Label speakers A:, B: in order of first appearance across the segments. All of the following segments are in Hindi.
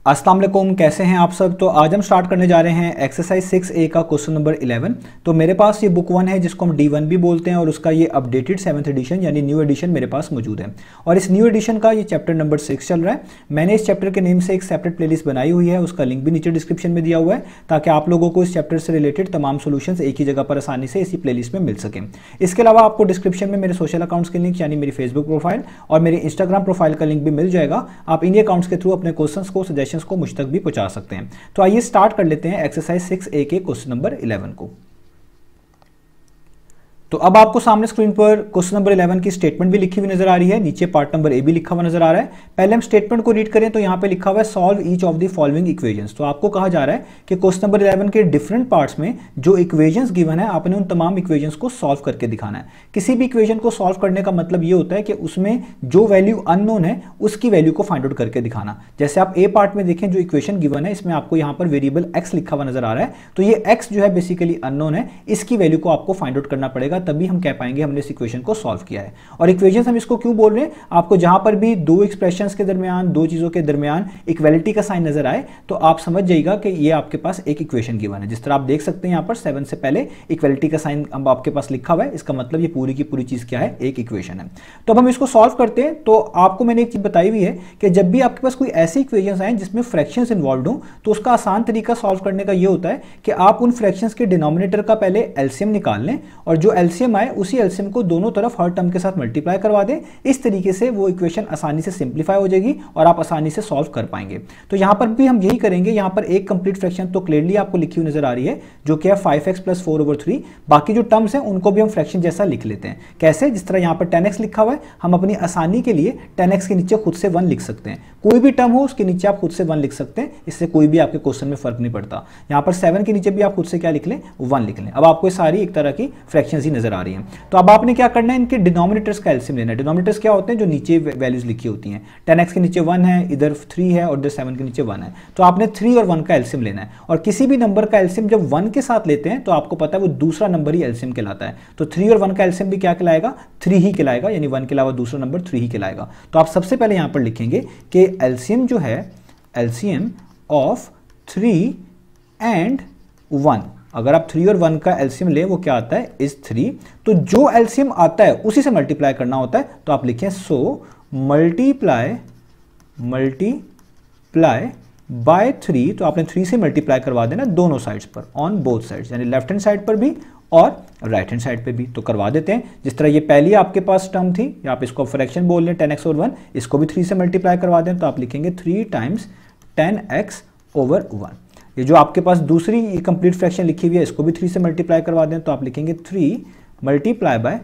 A: अस्सलाम वालेकुम, कैसे हैं आप सब। तो आज हम स्टार्ट करने जा रहे हैं एक्सरसाइज 6A का क्वेश्चन नंबर 11। तो मेरे पास ये बुक 1 है जिसको हम D1 भी बोलते हैं और उसका ये अपडेटेड 7th एडिशन यानी न्यू एडिशन मेरे पास मौजूद है। और इस न्यू एडिशन का ये चैप्टर नंबर 6 चल रहा है। मैंने इस चैप्टर के नेम से एक सेपरेट प्लेलिस्ट बनाई हुई है, उसका लिंक भी नीचे डिस्क्रिप्शन में दिया हुआ है ताकि आप लोगों को इस चैप्टर से रिलेटेड तमाम सोल्यूशन एक ही जगह पर आसानी से इसी प्लेलिस्ट में मिल सकें। इसके अलावा आपको डिस्क्रिप्शन में मेरे सोशल अकाउंट्स के लिंक यानी मेरी फेसबुक प्रोफाइल और मेरी इंस्टाग्राम प्रोफाइल का लिंक भी मिल जाएगा। आप इन्हीं अकाउंट्स के थ्रू अपने क्वेश्चंस को, सजेशंस को मुझ तक भी पहुंचा सकते हैं। तो आइए स्टार्ट कर लेते हैं एक्सरसाइज 6A के क्वेश्चन नंबर 11 को। तो अब आपको सामने स्क्रीन पर क्वेश्चन नंबर 11 की स्टेटमेंट भी लिखी हुई नजर आ रही है, नीचे पार्ट नंबर ए भी लिखा हुआ नजर आ रहा है। पहले हम स्टेटमेंट को रीड करें तो यहां पे लिखा हुआ है solve each of the following equations. तो आपको कहा जा रहा है कि क्वेश्चन नंबर 11 के डिफरेंट पार्ट्स में जो इक्वेशंस गिवन है आपने उन तमाम इक्वेशंस को सॉल्व करके दिखाना है। किसी भी इक्वेशन को सॉल्व करने का मतलब ये होता है कि उसमें जो वैल्यू अननोन है उसकी वैल्यू को फाइंड आउट करके दिखाना। जैसे आप ए पार्ट में देखें, जो इक्वेशन गिवन है इसमें आपको यहां पर वेरिएबल एक्स लिखा हुआ नजर आ रहा है। तो ये एक्स जो है बेसिकली अननोन है, इसकी वैल्यू को आपको फाइंड आउट करना पड़ेगा, तभी हम कह पाएंगे हमने इस इक्वेशन को सॉल्व किया है। और इक्वेशंस हम इसको क्यों बोल रहे हैं, आपको जहां पर भी दो एक्सप्रेशंस के दरमियान, दो चीजों के दरमियान इक्वालिटी का साइन नजर आए तो आप समझ जाइएगा कि ये आपके पास एक इक्वेशन गिवन है। जिस तरह आप देख सकते हैं यहां पर 7 से पहले इक्वालिटी का साइन अब आपके पास लिखा हुआ है, इसका मतलब ये पूरी की पूरी चीज क्या है, एक इक्वेशन है। तो अब हम इसको सॉल्व करते हैं। तो आपको मैंने एक चीज बताई हुई है कि जब भी आपके पास कोई ऐसी इक्वेशंस आए जिसमें फ्रैक्शंस इन्वॉल्व हो तो उसका आसान तरीका सॉल्व करने का ये होता है कि आप उन फ्रैक्शंस के डिनोमिनेटर का पहले एलसीएम निकाल लें और जो एलसीएम आए उसी एलसीएम को दोनों तरफ हर टर्म के साथ मल्टीप्लाई करवा दें। इस तरीके से वो इक्वेशन आसानी से सिंप्लीफाई हो जाएगी और आप आसानी से सॉल्व कर पाएंगे। तो यहां पर भी हम यही करेंगे। यहां पर एक कंप्लीट फ्रैक्शन तो क्लियरली आपको लिखी हुई नजर आ रही है जो कि है 5x + 4/3। बाकी जो टर्म्स हैं उनको भी हम फ्रैक्शन जैसा लिख लेते हैं। कैसे, जिस तरह यहां पर 10x लिखा हुआ है, हम अपनी आसानी के लिए 10x के नीचे खुद से 1 लिख सकते हैं। कोई भी टर्म हो उसके नीचे आप खुद से 1 लिख सकते हैं, इससे कोई भी आपके क्वेश्चन में फर्क नहीं पड़ता। यहां पर 7 के नीचे भी आप खुद से क्या लिख लें, 1 लिख लें। अब आपको सारी एक तरह की फ्रैक्शंस ही नजर आ रही हैं। तो अब आपने क्या करना है, इनके डिनोमिनेटर्स का एलसीएम लेना है। डिनोमिनेटर्स क्या होते हैं, जो नीचे वैल्यूज लिखी होती हैं। 10x के नीचे 1 है, इधर 3 है और इधर 7 के नीचे 1 है। तो आपने 3 और 1 का एलसीएम लेना है। और किसी भी नंबर का एलसीएम जब 1 के साथ लेते हैं तो आपको पता है वो दूसरा नंबर ही एलसीएम कहलाता है। तो 3 और 1 का एलसीएम भी क्या कहलाएगा, 3 ही कहलाएगा, यानी 1 के अलावा दूसरा नंबर 3 ही कहलाएगा। तो आप सबसे पहले यहां पर लिखेंगे कि एलसीएम जो है, एलसीएम ऑफ 3 एंड 1, अगर आप 3 और 1 का एलसीएम ले वो क्या आता है, इज 3। तो जो एलसीएम आता है उसी से मल्टीप्लाई करना होता है। तो आप लिखें सो मल्टीप्लाई बाय 3। तो आपने 3 से मल्टीप्लाई करवा देना दोनों साइड्स पर, ऑन बोथ साइड्स, यानी लेफ्ट हैंड साइड पर भी और राइट हैंड साइड पे भी। तो करवा देते हैं। जिस तरह ये पहली आपके पास टर्म थी, या आप इसको फ्रैक्शन बोल लें 10x और 1, इसको भी 3 से मल्टीप्लाई करवा दें। तो आप लिखेंगे 3 टाइम्स 10x/1। ये जो आपके पास दूसरी कंप्लीट फ्रैक्शन लिखी हुई है इसको भी 3 से मल्टीप्लाई करवा दें। तो आप लिखेंगे 3 ×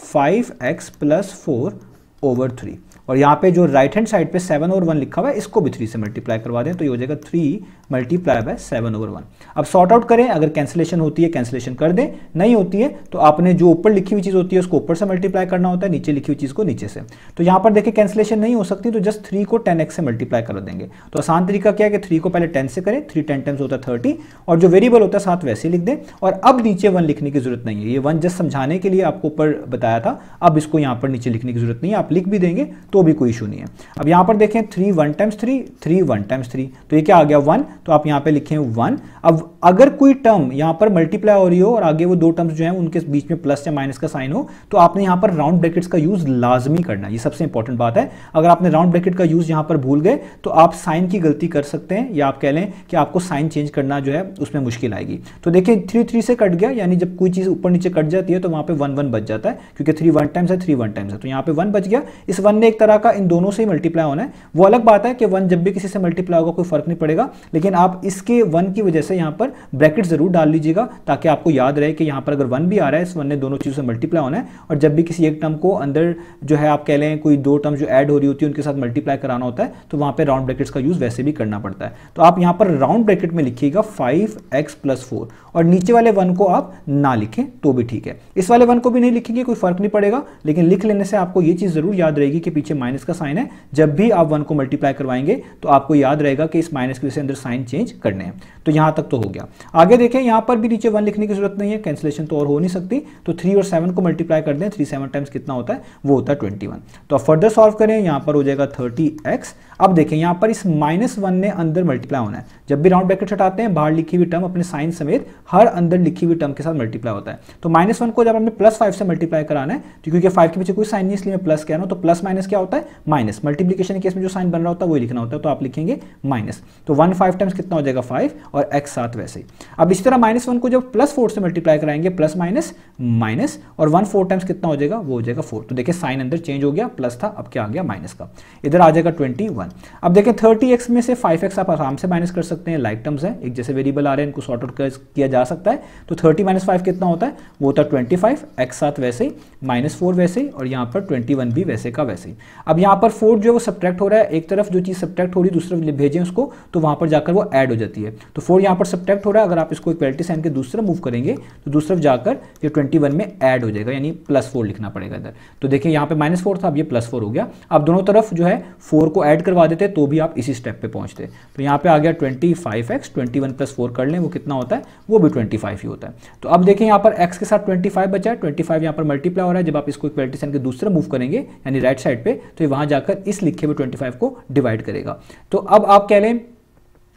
A: 5x + 4/3। और यहाँ पे जो राइट हैंड साइड पे 7 और 1 लिखा हुआ है इसको भी 3 से मल्टीप्लाई करवा दें। तो ये हो जाएगा 3 × 7/1। अब सॉर्ट आउट करें, अगर कैंसिलेशन होती है कैंसिलेशन कर दें, नहीं होती है तो आपने जो ऊपर लिखी हुई चीज होती है उसको ऊपर से मल्टीप्लाई करना होता है, नीचे लिखी हुई चीज को नीचे से। तो यहाँ पर देखिए कैंसिलेशन नहीं हो सकती, तो जस्ट 3 को 10x से मल्टीप्लाई कर देंगे। तो आसान तरीका क्या है कि 3 को पहले 10 से करें, 3 10 टाइम्स होता है 30, और जो वेरिएबल होता है साथ वैसे लिख दें। और अब नीचे 1 लिखने की जरूरत नहीं है, ये 1 जस्ट समझाने के लिए आपको ऊपर बताया था। अब इसको यहाँ पर नीचे लिखने की जरूरत नहीं है, आप लिख भी देंगे तो भी कोई इशू नहीं है। अब यहां पर देखें 3 1 टाइम्स 3, 3 1 टाइम्स 3, तो ये क्या आ गया 1। तो आप यहां पे लिखें 1। अब अगर कोई टर्म यहां पर मल्टीप्लाई हो रही हो और आगे वो दो टर्म्स जो हैं उनके बीच में प्लस या माइनस का साइन हो तो आपने यहां पर राउंड ब्रैकेट्स का यूज लाजमी करना है। ये सबसे इंपॉर्टेंट बात है। अगर आपने राउंड ब्रैकेट का यूज यहां पर भूल गए तो आप साइन की गलती कर सकते हैं, या आप कह लें कि आपको साइन चेंज करना जो है उसमें मुश्किल आएगी। तो देखिए 3 3 से कट गया, यानी जब कोई चीज ऊपर नीचे कट जाती है तो वहां पे 1 1 बच जाता है, क्योंकि 3 1 टाइम्स है, 3 1 टाइम्स है, तो यहां पे 1 बच गया। इस 1 ने एक तरह का इन दोनों से ही मल्टीप्लाई होना है। वो अलग बात है कि 1 जब भी किसी से मल्टीप्लाई होगा कोई फर्क नहीं पड़ेगा, लेकिन आप इसके 1 की वजह से यहां पर ब्रैकेट जरूर डाल लीजिएगा ताकि आपको याद रहे कि यहां पर अगर 1 भी आ रहा है, इस 1 ने दोनों चीजों से मल्टीप्लाई होना है। और जब भी किसी एक टर्म को अंदर जो है आप कह लें कोई दो टर्म जो ऐड हो रही होती है उनके साथ मल्टीप्लाई कराना होता है तो वहां पे राउंड ब्रैकेट्स का यूज वैसे भी करना पड़ता है। तो आप यहां पर राउंड ब्रैकेट में लिखिएगा 5x + 4, और नीचे वाले 1 को आप ना लिखें तो भी ठीक है। इस वाले 1 को भी नहीं लिखेंगे कोई फर्क नहीं पड़ेगा, लेकिन लिख लेने से आपको ये चीज जरूर याद रहेगी कि पीछे नीचे माइनस का साइन है, जब भी आप 1 को मल्टीप्लाई करवाएंगे तो आपको याद रहेगा कि इस माइनस की वजह से अंदर साइन चेंज करने हैं। तो यहाँ तक तो हो गया। आगे देखें, यहाँ पर भी नीचे 1 लिखने की जरूरत नहीं है, कैंसिलेशन तो और हो नहीं सकती, तो 3 और 7 को मल्टीप्लाई कर दें, 3 7 टाइम्स कितना होता है, वो होता है 21। तो अब फर्दर सॉल्व करें, यहाँ पर हो जाएगा 30x। अब देखें यहाँ पर इस -1 ने अंदर मल्टीप्लाई होना है, जब भी राउंड ब्रैकेट हटाते हैं बाहर लिखी हुई टर्म अपने साइन समेत हर अंदर लिखी हुई टर्म के साथ मल्टीप्लाई होता है। तो -1 को जब हमें +5 से मल्टीप्लाई कराना है, तो क्योंकि 5 के पीछे कोई साइन नहीं इसलिए मैं प्लस कह रहा हूं, तो प्लस माइनस क्या होता है, माइनस। मल्टीप्लिकेशन के केस में जो साइन बन रहा होता है वही लिखना होता है, तो आप लिखेंगे माइनस। तो 1 5 टाइम्स कितना हो जाएगा 5 और x 7 वैसे ही। अब इसी तरह -1 को जब +4 से मल्टीप्लाई कराएंगे, प्लस माइनस माइनस, और 1 4 टाइम्स कितना हो जाएगा, वो हो जाएगा 4। तो देखिए साइन अंदर चेंज हो गया, प्लस था अब क्या आ गया माइनस का, इधर आ जाएगा 21। अब देखें 30x में से 5x आप आराम से माइनस कर सकते हैं, लाइक टर्म्स है, एक जैसे वेरिएबल आ रहे हैं, इनको सॉर्ट आउट किया जा सकता है। तो 30 - 5 कितना होता है, वो होता है 25, x 7 वैसे ही, -4 वैसे ही, और यहाँ पर 21 भी वैसे का वैसे ही। अब यहाँ पर 4 जो है वो सब्ट्रैक्ट हो रहा है, एक तरफ जो चीज़ सब्ट्रैक्ट हो रही है दूसरी तरफ भेजें उसको, तो वहाँ पर जाकर वो ऐड हो जाती है। तो 4 यहाँ पर सब्ट्रैक्ट हो रहा है, अगर आप इसको इक्वलिटी साइन के दूसरी तरफ मूव करेंगे तो दूसरी तरफ जाकर ये 21 में ऐड हो जाएगा, यानी +4 लिखना पड़ेगा इधर। तो देखिए यहाँ पे -4 था, अब ये +4 हो गया। अब दोनों तरफ जो है 4 को ऐड करवा देते तो भी आप इसी स्टेप पे पहुंचते। तो यहाँ पे आ गया 25x, 21 + 4 कर लें, वो कितना होता है, वो भी 25 ही होता है। तो अब देखें यहाँ पर x के साथ 25 बचा है, 25 यहाँ पर मल्टीप्लाई हो रहा है, जब आप इसको इक्वलिटी साइन के दूसरे मूव करेंगे यानी राइट साइड पे, तो ये वहां जाकर इस लिखे हुए 25 को डिवाइड करेगा। तो अब आप कह लें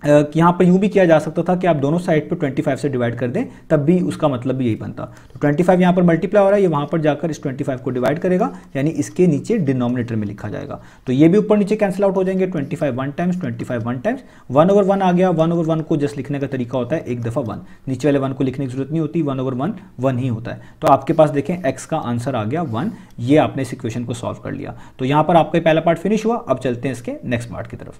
A: कि यहाँ पर यूँ भी किया जा सकता था कि आप दोनों साइड पे 25 से डिवाइड कर दें, तब भी उसका मतलब भी यही बनता। तो 25 यहाँ पर मल्टीप्लाई हो रहा है, ये वहाँ पर जाकर इस 25 को डिवाइड करेगा, यानी इसके नीचे डिनोमिनेटर में लिखा जाएगा। तो ये भी ऊपर नीचे कैंसिल आउट हो जाएंगे, 25 1 टाइम्स, 25 1 टाइम्स, 1/1 आ गया। 1/1 को जस्ट लिखने का तरीका होता है एक दफ़ा 1, नीचे वाले 1 को लिखने की जरूरत नहीं होती, 1/1 1 ही होता है। तो आपके पास देखें x का आंसर आ गया 1, ये आपने इस इक्वेशन को सॉल्व कर लिया। तो यहाँ पर आपका पहला पार्ट फिनिश हुआ। अब चलते हैं इसके नेक्स्ट पार्ट की तरफ।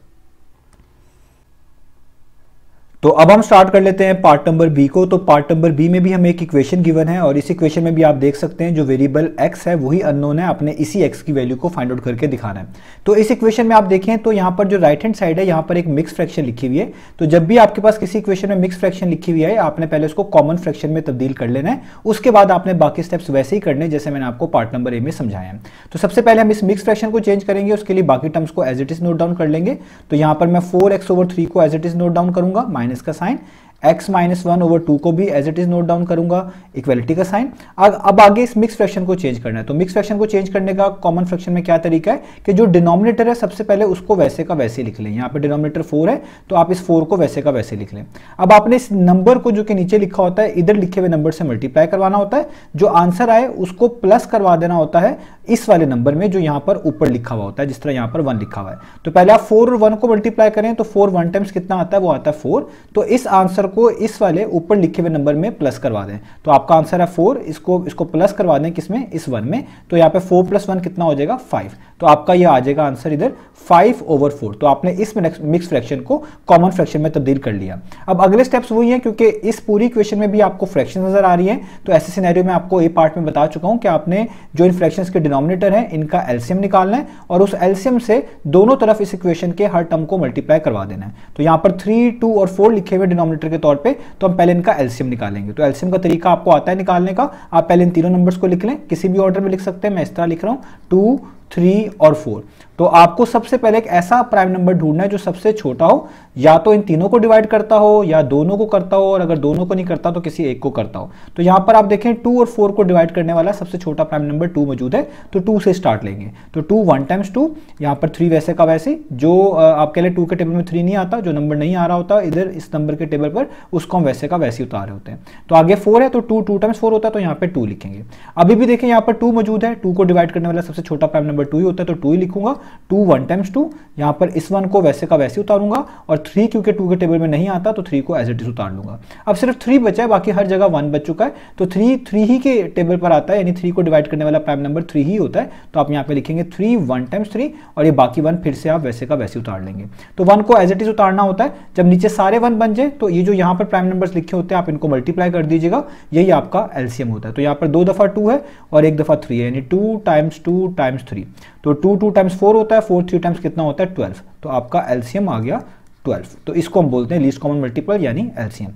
A: तो अब हम स्टार्ट कर लेते हैं पार्ट नंबर बी को। तो पार्ट नंबर बी में भी हमें एक इक्वेशन गिवन है, और इस इक्वेशन में भी आप देख सकते हैं जो वेरिएबल x है वही अननोन है, आपने इसी x की वैल्यू को फाइंड आउट करके दिखाना है। तो इस इक्वेशन में आप देखें तो यहाँ पर जो राइट हैंड साइड है यहाँ पर एक मिक्स फ्रैक्शन लिखी हुई है। तो जब भी आपके पास किसी इक्वेशन में मिक्स फ्रैक्शन लिखी हुई है, आपने पहले उसको कॉमन फ्रैक्शन में तब्दील कर लेना है, उसके बाद आपने बाकी स्टेप्स वैसे ही करने जैसे मैंने आपको पार्ट नंबर ए में समझाया है। तो सबसे पहले हम इस मिक्स फ्रैक्शन को चेंज करेंगे, उसके लिए बाकी टर्म्स को as it is note down कर लेंगे। तो यहाँ पर मैं 4x/3 को as it is note down करूंगा, माइनस का साइन, x - 1/2 को भी as it is note down करूंगा, इक्वलिटी का साइन। अब आगे इस मिक्स फ्रैक्शन को चेंज करना है। तो मिक्स फ्रैक्शन को चेंज करने का कॉमन फ्रैक्शन में क्या तरीका है कि जो डिनोमिनेटर है सबसे पहले उसको वैसे का वैसे लिख लें। यहाँ पे डिनोमिनेटर 4 है तो आप इस 4 को वैसे का वैसे लिख लें। अब आपने इस नंबर को जो कि नीचे लिखा होता है इधर लिखे हुए नंबर से मल्टीप्लाई करवाना होता है, जो आंसर आए उसको प्लस करवा देना होता है इस वाले नंबर में जो यहाँ पर ऊपर लिखा हुआ होता है, जिस तरह यहाँ पर 1 लिखा हुआ है। तो पहले आप 4 और 1 को मल्टीप्लाई करें तो 4 1 टाइम्स कितना आता है, वो आता है 4। तो इस आंसर को इस वाले ऊपर लिखे हुए नंबर में प्लस करवा दें, तो आपका आंसर है 4। इसको प्लस करवा दें किसमें, इस 1 में। तो यहाँ पे 4 + 1 कितना हो जाएगा 5। तो आपका ये आ जाएगा आंसर इधर 5/4। तो आपने इस मिक्स फ्रैक्शन को कॉमन फ्रैक्शन में तब्दील कर लिया। अब अगले स्टेप्स वही हैं, क्योंकि इस पूरी इक्वेशन में भी आपको फ्रैक्शन नजर आ रही है। तो ऐसे सिनेरियो में आपको ए पार्ट में बता चुका हूं कि आपने जो इन फ्रैक्शंस के डिनोमिनेटर हैं इनका एलसीएम निकालना है, और उस एलसीएम से दोनों तरफ इस इक्वेशन के हर टर्म को मल्टीप्लाई करवा देना है। तो यहाँ पर 3 2 और 4 लिखे हुए डिनोमिनेटर के तौर पे, तो हम पहले इनका एलसीएम निकालेंगे। तो एलसीएम का तरीका आपको आता है निकालने का। आप पहले इन तीनों नंबर्स को लिख लें, किसी भी ऑर्डर में लिख सकते हैं, मैं इस तरह लिख रहा हूं 2 3 और 4। तो आपको सबसे पहले एक ऐसा प्राइम नंबर ढूंढना है जो सबसे छोटा हो, या तो इन तीनों को डिवाइड करता हो या दोनों को करता हो, और अगर दोनों को नहीं करता तो किसी एक को करता हो। तो यहां पर आप देखें 2 और 4 को डिवाइड करने वाला सबसे छोटा प्राइम नंबर 2 मौजूद है, तो 2 से स्टार्ट लेंगे। तो 2 1 टाइम्स 2, यहां पर 3 वैसे का वैसे, जो आपके लिए 2 के टेबल में 3 नहीं आता, जो नंबर नहीं आ रहा होता इधर इस नंबर के टेबल पर, उसको हम वैसे का वैसे उतारे होते हैं। तो आगे 4 है तो 2 टाइम्स 4 होता है, तो यहाँ पे 2 लिखेंगे। अभी भी देखें यहाँ पर 2 मौजूद है, 2 को डिवाइड करने वाला सबसे छोटा प्राइम नंबर 2 ही होता है, तो 2 ही लिखूंगा। 2 1 टाइम्स 2, यहाँ पर इस 1 को वैसे का वैसे उतारूंगा, और 3 क्योंकि 2 के टेबल में नहीं आता तो 3 को एज इट इज उतार लूंगा। अब सिर्फ 3 बचा है, बाकी हर जगह 1 बच चुका है। तो 3 ही के टेबल पर आता है, यानी 3 को डिवाइड करने वाला प्राइम नंबर 3 ही होता है। तो आप यहाँ पे लिखेंगे 3 1 टाइम्स 3, और ये बाकी 1 फिर से आप वैसे का वैसे उतार लेंगे। तो 1 को एज इट इज उतारना होता है। जब नीचे सारे 1 बन जाए तो ये जो यहाँ पर प्राइम नंबर्स लिखे होते हैं आप इनको मल्टीप्लाई कर दीजिएगा, यही आपका एलसीएम होता है। तो यहाँ पर 2 दफा 2 है और 1 दफा 3 है, यानी 2 टाइम्स 2 टाइम्स 3। तो 2 टाइम्स 4 होता है, 4 3 टाइम्स कितना होता है 12। तो आपका एलसीएम आ गया 12। तो इसको हम बोलते हैं लीस्ट कॉमन मल्टीपल यानी एलसीएम।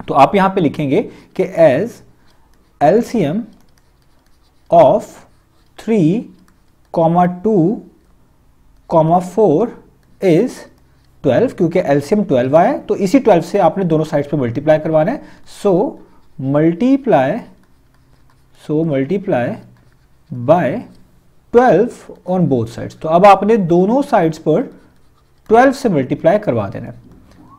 A: तो आप यहां पे लिखेंगे कि as LCM of 3, 2 comma 4 is 12, क्योंकि एलसीएम 12 आया है तो इसी 12 से आपने दोनों साइड्स पे मल्टीप्लाई करवाना है। So multiply by 12 on both sides. तो अब आपने दोनों साइड्स पर 12 से मल्टीप्लाई करवा देना है।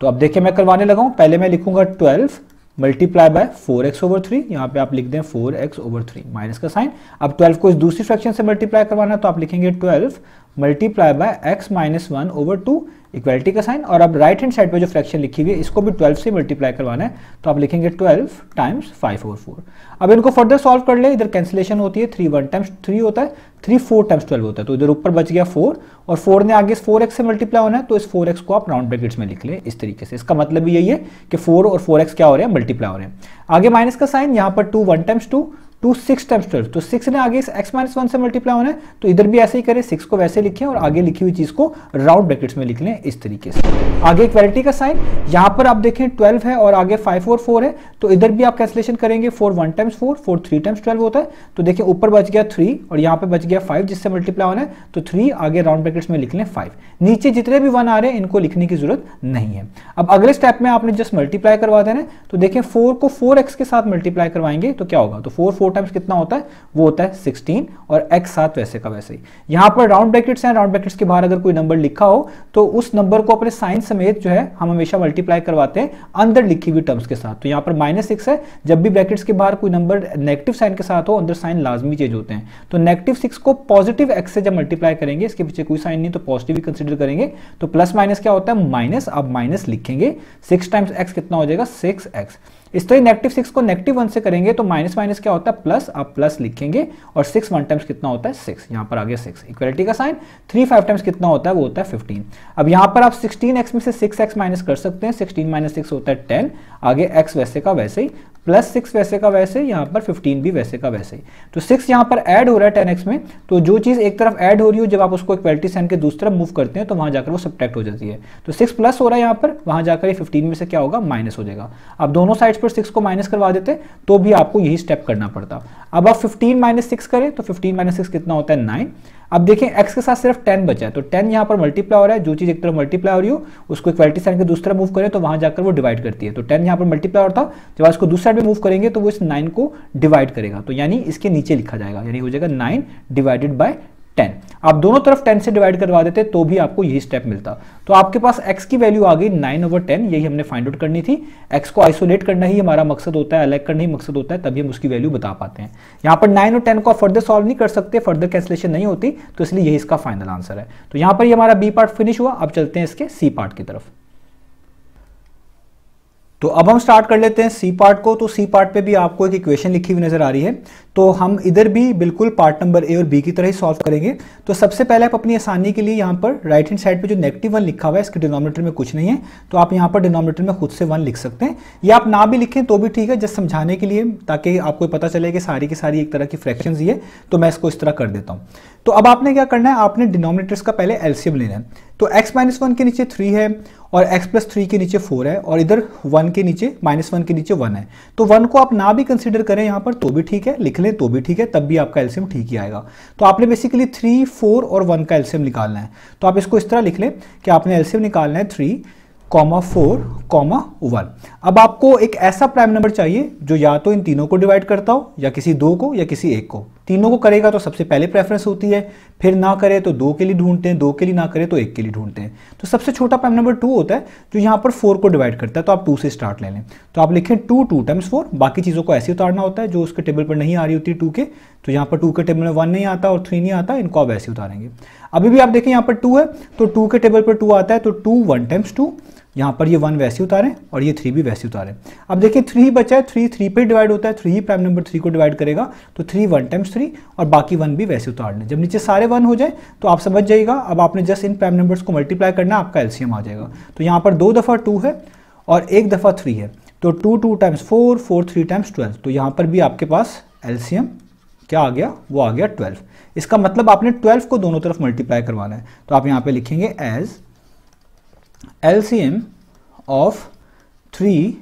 A: तो अब देखिए मैं करवाने लगा हूं। पहले मैं लिखूंगा 12 मल्टीप्लाई बाय 4x/3, यहाँ पे आप लिख दें 4x/3 माइनस का साइन। अब 12 को इस दूसरी फ्रैक्शन से मल्टीप्लाई करवाना है तो आप लिखेंगे 12 मल्टीप्लाई बाय x-1/2 इक्वलिटी का साइन। और अब राइट हैंड साइड पे जो फ्रैक्शन लिखी हुई है इसको भी 12 से मल्टीप्लाई करवाना है तो आप लिखेंगे 12 टाइम्स 5/4। अब इनको फर्दर सॉल्व कर ले, इधर कैंसिलेशन होती है, 3 1 टाइम्स 3 होता है, 3 4 टाइम्स 12 होता है, तो इधर ऊपर बच गया 4 और 4 ने आगे इस 4x से मल्टीप्लाई होना है तो इस 4x को आप राउंड ब्रैकेट्स में लिख लें इस तरीके से। इसका मतलब भी यही है कि 4 और 4x क्या हो रहे हैं, मल्टीप्लाई हो रहे हैं। आगे माइनस का साइन, यहाँ पर 2 1 टाइम्स 2 2 6 टाइम्स 12, तो 6 ने आगे इस x-1 से मल्टीप्लाई होना है तो इधर भी ऐसे ही करें, 6 को वैसे लिखें और आगे लिखी हुई चीज को राउंड ब्रैकेट्स में लिख लें इस तरीके से। आगे इक्वालिटी का साइन, यहां पर आप देखें 12 है और आगे 5 और 4 है तो इधर भी आप कैंसिलेशन करेंगे, 4 1 टाइम्स 4 4 3 टाइम्स 12 होता है, तो देखिए ऊपर बच गया 3 और यहाँ पे बच गया 5 जिससे मल्टीप्लाई होना है तो 3 आगे राउंड ब्रैकेट्स में लिख लें 5। नीचे जितने भी 1 आ रहे हैं इनको लिखने की जरूरत नहीं है। अब अगले स्टेप में आपने जस्ट मल्टीप्लाई करवा देना है, तो देखें 4 को 4x के साथ मल्टीप्लाई करवाएंगे तो क्या होगा, तो 4 4 टाइम्स कितना होता है, वो होता है 16 और x साथ वैसे का वैसे ही। यहां पर राउंड ब्रैकेट्स हैं, राउंड ब्रैकेट्स के बाहर अगर कोई नंबर लिखा हो तो उस नंबर को अपने साइन समेत जो है हम हमेशा मल्टीप्लाई करवाते हैं अंदर लिखी हुई टर्म्स के साथ। तो यहां पर -6 है, जब भी ब्रैकेट्स के बाहर कोई नंबर नेगेटिव साइन के साथ हो अंदर साइन लाजमी चेंज होते हैं। तो -6 को पॉजिटिव x से जब मल्टीप्लाई करेंगे, इसके पीछे कोई साइन नहीं तो पॉजिटिव ही कंसीडर करेंगे, तो प्लस माइनस क्या होता है, माइनस। अब माइनस लिखेंगे, 6 टाइम्स x कितना हो जाएगा, 6x। इस तरह -6 को -1 से करेंगे तो माइनस माइनस क्या होता है, प्लस। आप प्लस लिखेंगे और 6 1 टाइम्स कितना होता है, 6। यहां पर आ गया 6 इक्वलिटी का साइन। 3 5 टाइम्स कितना होता है, वो होता है 15। अब यहां पर आप 16x में से 6x माइनस कर सकते हैं, 16 - 6 होता है 10। आगे x वैसे का वैसे ही, प्लस 6 वैसे का वैसे, यहाँ पर 15 भी वैसे का वैसे ही। तो 6 यहाँ पर ऐड हो रहा है 10x में, तो जो चीज़ एक तरफ ऐड हो रही हो जब आप उसको इक्वलिटी साइन के दूसरी तरफ मूव करते हैं तो वहाँ जाकर वो सब्ट्रैक्ट हो जाती है। तो 6 प्लस हो रहा है यहाँ पर, वहाँ जाकर ये 15 में से क्या होगा, माइनस हो जाएगा। अब दोनों साइड्स पर 6 को माइनस करवा देते तो भी आपको यही स्टेप करना पड़ता। अब आप 15 - 6 करें तो 15 - 6 कितना होता है, 9। अब देखें x के साथ सिर्फ 10 बचा है तो 10 यहाँ पर मल्टीप्लाई हो रहा है, जो चीज़ एक तरफ मल्टीप्लाई हो रही हो उसको इक्वलिटी साइन के दूसरा मूव करें तो वहाँ जाकर वो डिवाइड करती है। तो 10 यहाँ पर मल्टीप्लाई होता, जब इसको दूसरी साइड में मूव करेंगे तो वो इस 9 को डिवाइड करेगा, तो यानी इसके नीचे लिखा जाएगा, यानी हो जाएगा 9 डिवाइडेड बाय 10। आप दोनों तरफ 10 से डिवाइड करवा देते तो भी आपको यही स्टेप मिलता। तो आपके पास x की वैल्यू आ गई 9/10, यही हमने फाइंड आउट करनी थी। x को आइसोलेट करना ही हमारा मकसद होता है, अलग करना ही मकसद होता है, तभी हम उसकी वैल्यू बता पाते हैं। यहाँ पर 9 और 10 को फर्दर सॉल्व नहीं कर सकते, फर्दर कैंसिलेशन नहीं होती, तो इसलिए यही इसका फाइनल आंसर है। तो यहाँ पर ये हमारा बी पार्ट फिनिश हुआ। अब चलते हैं इसके सी पार्ट की तरफ। तो अब हम स्टार्ट कर लेते हैं सी पार्ट को। तो सी पार्ट पे भी आपको एक इक्वेशन लिखी हुई नजर आ रही है, तो हम इधर भी बिल्कुल पार्ट नंबर ए और बी की तरह ही सॉल्व करेंगे। तो सबसे पहले आप अपनी आसानी के लिए यहाँ पर राइट हैंड साइड पे जो -1 लिखा हुआ है इसके डिनोमिनेटर में कुछ नहीं है, तो आप यहाँ पर डिनोमिनेटर में खुद से 1 लिख सकते हैं, या आप ना भी लिखें तो भी ठीक है, जस्ट समझाने के लिए, ताकि आपको पता चले कि सारी की सारी एक तरह की फ्रैक्शंस ही है। तो मैं इसको इस तरह कर देता हूँ। तो अब आपने क्या करना है, आपने डिनोमिनेटर्स का पहले एलसीएम लेना है। तो x-1 के नीचे 3 है और x+3 के नीचे 4 है और इधर 1 के नीचे -1 के नीचे 1 है। तो 1 को आप ना भी कंसीडर करें यहाँ पर तो भी ठीक है, लिख लें तो भी ठीक है, तब भी आपका एलसीएम ठीक ही आएगा। तो आपने बेसिकली 3 4 और 1 का एलसीएम निकालना है। तो आप इसको इस तरह लिख लें कि आपने एलसीएम निकालना है 3, 4, 1। अब आपको एक ऐसा प्राइम नंबर चाहिए जो या तो इन तीनों को डिवाइड करता हो, या किसी 2 को, या किसी 1 को। तीनों को करेगा तो सबसे पहले प्रेफरेंस होती है, फिर ना करे तो 2 के लिए ढूंढते हैं, 2 के लिए ना करे तो 1 के लिए ढूंढते हैं। तो सबसे छोटा प्राइम नंबर 2 होता है जो यहाँ पर 4 को डिवाइड करता है, तो आप 2 से स्टार्ट ले लें। तो आप लिखें 2 टाइम्स 4, बाकी चीज़ों को ऐसे उतारना होता है जो उसके टेबल पर नहीं आ रही होती 2 के। तो यहाँ पर 2 के टेबल में 1 नहीं आता और 3 नहीं आता, इनको आप ऐसे उतारेंगे। अभी भी आप देखें यहाँ पर 2 है तो 2 के टेबल पर 2 आता है, तो 2 1 टाइम्स 2, यहाँ पर ये 1 वैसे उतारें और ये 3 भी वैसे उतारें। अब देखिए 3 बचा है, 3 पे डिवाइड होता है, 3 ही प्राइम नंबर 3 को डिवाइड करेगा, तो 3 1 टाइम्स 3 और बाकी 1 भी वैसे उतार लें। जब नीचे सारे 1 हो जाए तो आप समझ जाइएगा, अब आपने जस्ट इन प्राइम नंबर्स को मल्टीप्लाई करना, आपका एलसीएम आ जाएगा। तो यहाँ पर 2 दफ़ा 2 है और 1 दफ़ा 3 है, तो 2 टाइम्स 4, 4 3 टाइम्स 12। तो यहाँ पर भी आपके पास एलसीएम क्या आ गया, वो आ गया 12। इसका मतलब आपने 12 को दोनों तरफ मल्टीप्लाई करवाना है। तो आप यहाँ पे लिखेंगे एज एलसीएम ऑफ 3,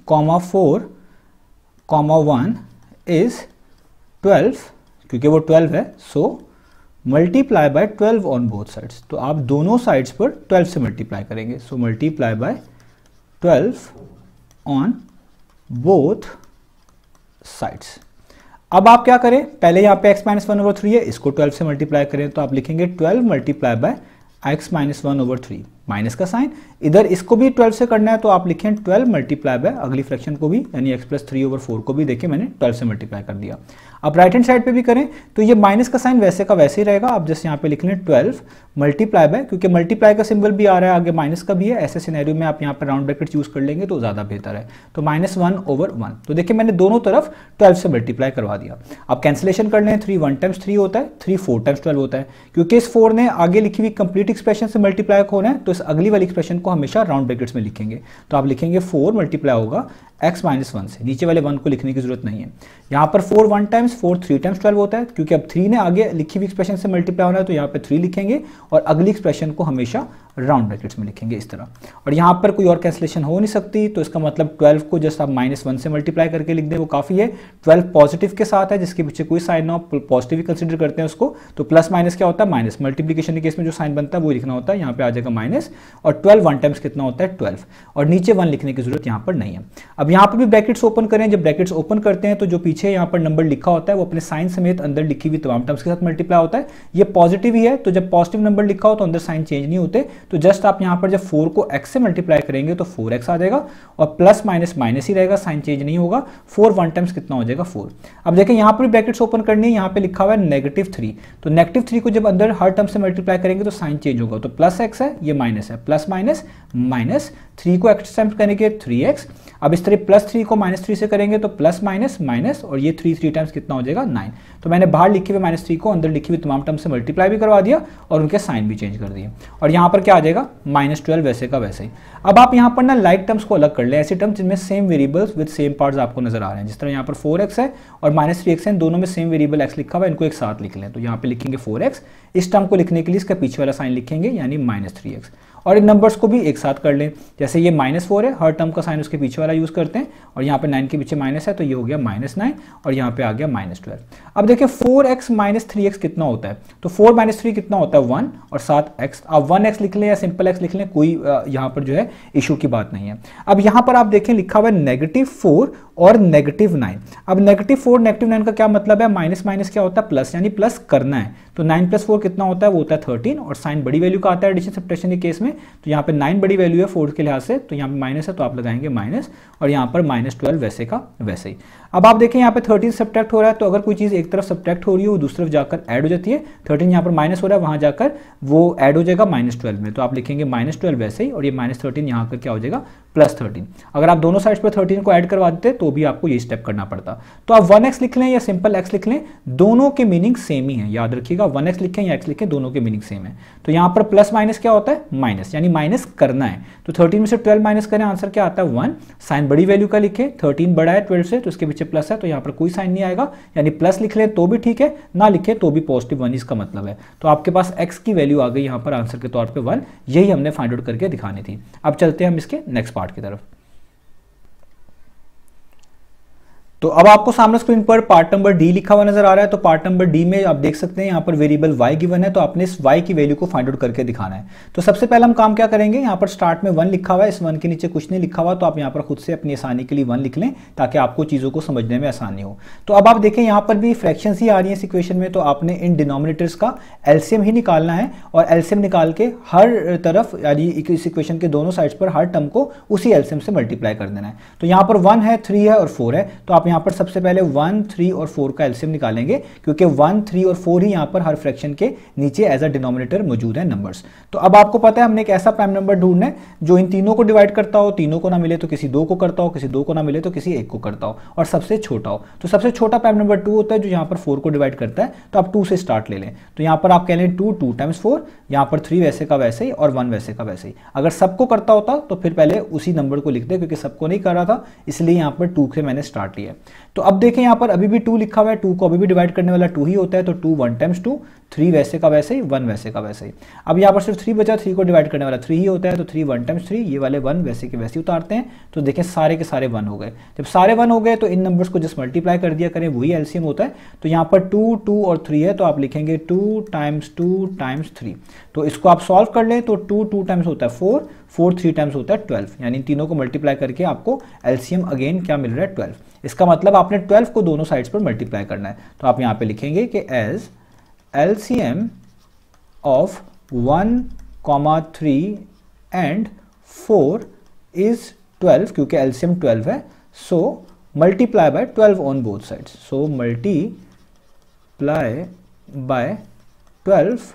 A: 4, 1 इज 12, क्योंकि वो 12 है, so multiply by 12 on both sides. तो आप दोनों साइड्स पर 12 से मल्टीप्लाई करेंगे। सो multiply by 12 on both sides. अब आप क्या करें, पहले यहाँ पे x माइनस 1/3 है, इसको 12 से मल्टीप्लाई करें तो आप लिखेंगे 12 multiply by x minus 1/3, minus का साइन। इधर इसको भी 12 से करना है तो आप लिखें 12 मल्टीप्लाई बाय अगली फ्रैक्शन को भी, यानी x प्लस 3/4 को भी देखिए मैंने 12 से मल्टीप्लाई कर दिया। अब राइट हैंड साइड पे भी करें तो ये माइनस का साइन वैसे का वैसे ही रहेगा। आप जैसे यहाँ पे लिख लें 12 मल्टीप्लाई बाय, क्योंकि मल्टीप्लाई का सिंबल भी आ रहा है आगे माइनस का भी है, ऐसे सिनेरियो में आप यहाँ पे राउंड ब्रैकेट यूज कर लेंगे तो ज़्यादा बेहतर है। तो -1/1। तो देखिए मैंने दोनों तरफ 12 से मल्टीप्लाई करवा दिया। अब कैंसिलेशन कर लें, 3 1 टाइम्स 3 होता है, 3 4 टाइम्स 12 होता है। क्योंकि इस 4 ने आगे लिखी हुई कंप्लीट एक्सप्रेशन से मल्टीप्लाई होना है तो इस अगली वाली एक्सप्रेशन को हमेशा राउंड ब्रैकेट्स में लिखेंगे। तो आप लिखेंगे 4 मल्टीप्लाई होगा x माइनस 1 से, नीचे वाले 1 को लिखने की जरूरत नहीं है। यहाँ पर 4 1 टाइम्स 4 3 टाइम्स 12 होता है, क्योंकि अब 3 ने आगे लिखी हुई एक्सप्रेशन से मल्टीप्लाई होना है तो यहाँ पे 3 लिखेंगे और अगली एक्सप्रेशन को हमेशा राउंड ब्रैकेट्स में लिखेंगे इस तरह। और यहाँ पर कोई और कैंसिलेशन हो नहीं सकती, तो इसका मतलब 12 को जस्ट आप -1 से मल्टीप्लाई करके लिख दें वो काफ़ी है। 12 पॉजिटिव के साथ है जिसके पीछे कोई साइन ना हो, पॉजिटिव ही कंसिडर करते हैं उसको। तो प्लस माइनस क्या होता है, माइनस। मल्टीप्लीकेशन के केस में जो साइन बनता है वो लिखना होता है, यहाँ पे आ जाएगा माइनस। और 12 1 टाइम्स कितना होता है 12, और नीचे 1 लिखने की जरूरत यहाँ पर नहीं है। अब यहाँ पर भी ब्रैकेट्स ओपन करें, जब ब्रैकेट्स ओपन करते हैं तो जो पीछे यहाँ पर नंबर लिखा होता है वो अपने साइन समेत अंदर लिखी हुई तमाम टर्म्स के साथ मल्टीप्लाई होता है। ये पॉजिटिव ही है, तो जब पॉजिटिव नंबर लिखा हो तो अंदर साइन चेंज नहीं होते। तो जस्ट आप यहाँ पर जब 4 को x से मल्टीप्लाई करेंगे तो 4x आ जाएगा, और प्लस माइनस माइनस ही रहेगा, साइन चेंज नहीं होगा। 4 1 टाइम्स कितना हो जाएगा 4। अब देखें यहाँ पर ब्रैकेट्स ओपन करनी है, यहाँ पे लिखा हुआ है -3। तो -3 को जब अंदर हर टर्म से मल्टीप्लाई करेंगे तो साइन चेंज होगा। तो प्लस x है, ये माइनस है, प्लस माइनस माइनस। 3 को x टाइम्स करेंगे 3x। अब इस तरह +3 को -3 से करेंगे तो प्लस माइनस माइनस, और ये 3 टाइम्स कितना हो जाएगा 9। तो मैंने बाहर लिखे हुए -3 को अंदर लिखी हुई तमाम टर्म से मल्टीप्लाई भी करवा दिया और उनके साइन भी चेंज कर दिए। और यहाँ पर क्या आ जाएगा -12 वैसे का वैसे ही। अब आप यहाँ पर ना लाइक टर्म्स को अलग कर ले, ऐसे टर्म्स जिनमें same variables with same parts आपको नजर आ रहे हैं। जिस तरह यहाँ पर 4x है और -3x है, दोनों में सेम वेरिएबल x लिखा हुआ है, इनको एक साथ लिख लें। तो यहाँ पे लिखेंगे 4x, इस टर्म को लिखने के लिए इसका पीछे वाला साइन लिखेंगे यानी -3x। और इन नंबर्स को भी एक साथ कर लें, जैसे ये -4 है, हर टर्म का साइन उसके पीछे वाला यूज करते हैं, और यहाँ पे 9 के पीछे माइनस है तो ये हो गया -9, और यहाँ पे आ गया -12। अब देखिए 4x - 3x कितना होता है, तो 4 - 3 कितना होता है 1, और साथ x। आप 1x लिख लें या सिंपल x लिख लें, कोई यहाँ पर जो है इशू की बात नहीं है। अब यहाँ पर आप देखें लिखा हुआ है -4 और -9। अब -4 -9 का क्या मतलब है, माइनस माइनस क्या होता है प्लस, यानी प्लस करना है। तो 9 + 4 कितना होता है, वो होता है 13, और साइन बड़ी वैल्यू का आता है एडिशन सब्ट्रैक्शन के केस में। तो यहाँ पे 9 बड़ी वैल्यू है 4 के लिहाज से, तो यहाँ पे माइनस है तो आप लगाएंगे माइनस, और यहाँ पर -12 वैसे का वैसे ही। अब आप देखें यहाँ पे 13 सब्ट्रैक्ट हो रहा है, तो अगर कोई चीज़ एक तरफ सब्ट्रैक्ट हो रही है वो दूसरी तरफ जाकर ऐड हो जाती है। 13 यहाँ पर माइनस हो रहा है, वहाँ जाकर वो ऐड हो जाएगा -12 में, तो आप लिखेंगे -12 वैसे ही, और ये -13 यहाँ कर क्या हो जाएगा +13। अगर आप दोनों साइड्स पर 13 को ऐड करवा देते तो भी आपको यही स्टेप करना पड़ता। तो आप 1x लिख लें या सिंपल x लिख लें, दोनों के मीनिंग सेम ही है, याद रखिएगा। 1x लिखें या x लिखें, दोनों के मीनिंग सेम है। तो यहाँ पर प्लस माइनस क्या होता है, माइनस, यानी माइनस करना है। तो 13 में से 12 माइनस करें, आंसर क्या आता है 1। साइन बड़ी वैल्यू का लिखे, 13 बड़ा है 12 से तो उसके पीछे प्लस है, तो यहाँ पर कोई साइन नहीं आएगा, यानी प्लस लिख ले तो भी ठीक है, ना लिखे तो भी +1 इसका मतलब है। तो आपके पास x की वैल्यू आ गई यहाँ पर आंसर के तौर पर 1। यही हमने फाइंड आउट करके दिखानी थी। अब चलते हैं हम इसके नेक्स्ट पार्ट की तरफ। तो अब आपको सामने स्क्रीन पर पार्ट नंबर डी लिखा हुआ नजर आ रहा है। तो पार्ट नंबर डी में आप देख सकते हैं यहाँ पर वेरिएबल y गिवन है, तो आपने इस y की वैल्यू को फाइंड आउट करके दिखाना है। तो सबसे पहले हम काम क्या करेंगे, यहाँ पर स्टार्ट में 1 लिखा हुआ है, इस 1 के नीचे कुछ नहीं लिखा हुआ, तो आप यहाँ पर खुद से अपनी आसानी के लिए 1 लिख लें ताकि आपको चीज़ों को समझने में आसानी हो। तो अब आप देखें यहाँ पर भी फ्रैक्शन ही आ रही है इस इक्वेशन में, तो आपने इन डिनोमिनेटर्स का एलसीएम ही निकालना है, और एलसीएम निकाल के हर तरफ यानी इस इक्वेशन के दोनों साइड्स पर हर टर्म को उसी एलसीएम से मल्टीप्लाई कर देना है। तो यहाँ पर 1 है, 3 है और 4 है, तो आप यहाँ पर सबसे पहले 1 3 और 4 का एलसीएम निकालेंगे, क्योंकि 1 3 और 4 ही यहाँ पर हर फ्रैक्शन के नीचे एज अ डिनोमिनेटर मौजूद है नंबर्स। तो अब आपको पता है हमने एक ऐसा प्राइम नंबर ढूंढना है जो इन तीनों को डिवाइड करता हो, तीनों को ना मिले तो किसी 2 को करता हो, किसी 2 को ना मिले तो किसी 1 को करता हो, और सबसे छोटा हो। तो सबसे छोटा प्राइम नंबर 2 होता है जो यहाँ पर 4 को डिवाइड करता है, तो आप 2 से स्टार्ट ले लें। तो यहाँ पर आप कह लें 2 2 टाइम्स 4, यहाँ पर 3 वैसे का वैसे ही और 1 वैसे का वैसे ही। अगर सबको करता होता तो फिर पहले उसी नंबर को लिख दे, क्योंकि सबको नहीं कर रहा था इसलिए यहाँ पर 2 से मैंने स्टार्ट लिया। तो अब देखें यहाँ पर अभी भी 2 लिखा हुआ है, 2 को अभी भी डिवाइड करने वाला 2 ही होता है, तो 2 1 टाइम्स 2, 3 वैसे का वैसे ही, 1 वैसे का वैसे ही। अब यहाँ पर सिर्फ 3 बचा, 3 को डिवाइड करने वाला 3 ही होता है, तो 3 1 टाइम्स 3, ये वाले 1 वैसे के वैसे उतारते हैं, तो देखें सारे के सारे 1 हो गए। जब सारे 1 हो गए तो इन नंबर्स को जस्ट मल्टीप्लाई कर दिया करें, वही एलसीएम होता है। तो यहाँ पर 2 2 और 3 है, तो आप लिखेंगे 2 टाइम्स 3। तो इसको आप सॉल्व कर लें तो 2 2 टाइम्स होता है 4, 4 3 टाइम्स होता है 12, यानी इन तीनों को मल्टीप्लाई करके आपको एलसीएम अगेन क्या मिल रहा है 12। इसका मतलब आपने 12 को दोनों साइड्स पर मल्टीप्लाई करना है। तो आप यहाँ पे लिखेंगे कि as LCM of 1, 3 and 4 is 12, क्योंकि एलसीएम 12 है, so multiply by 12 on both sides. So multiply by 12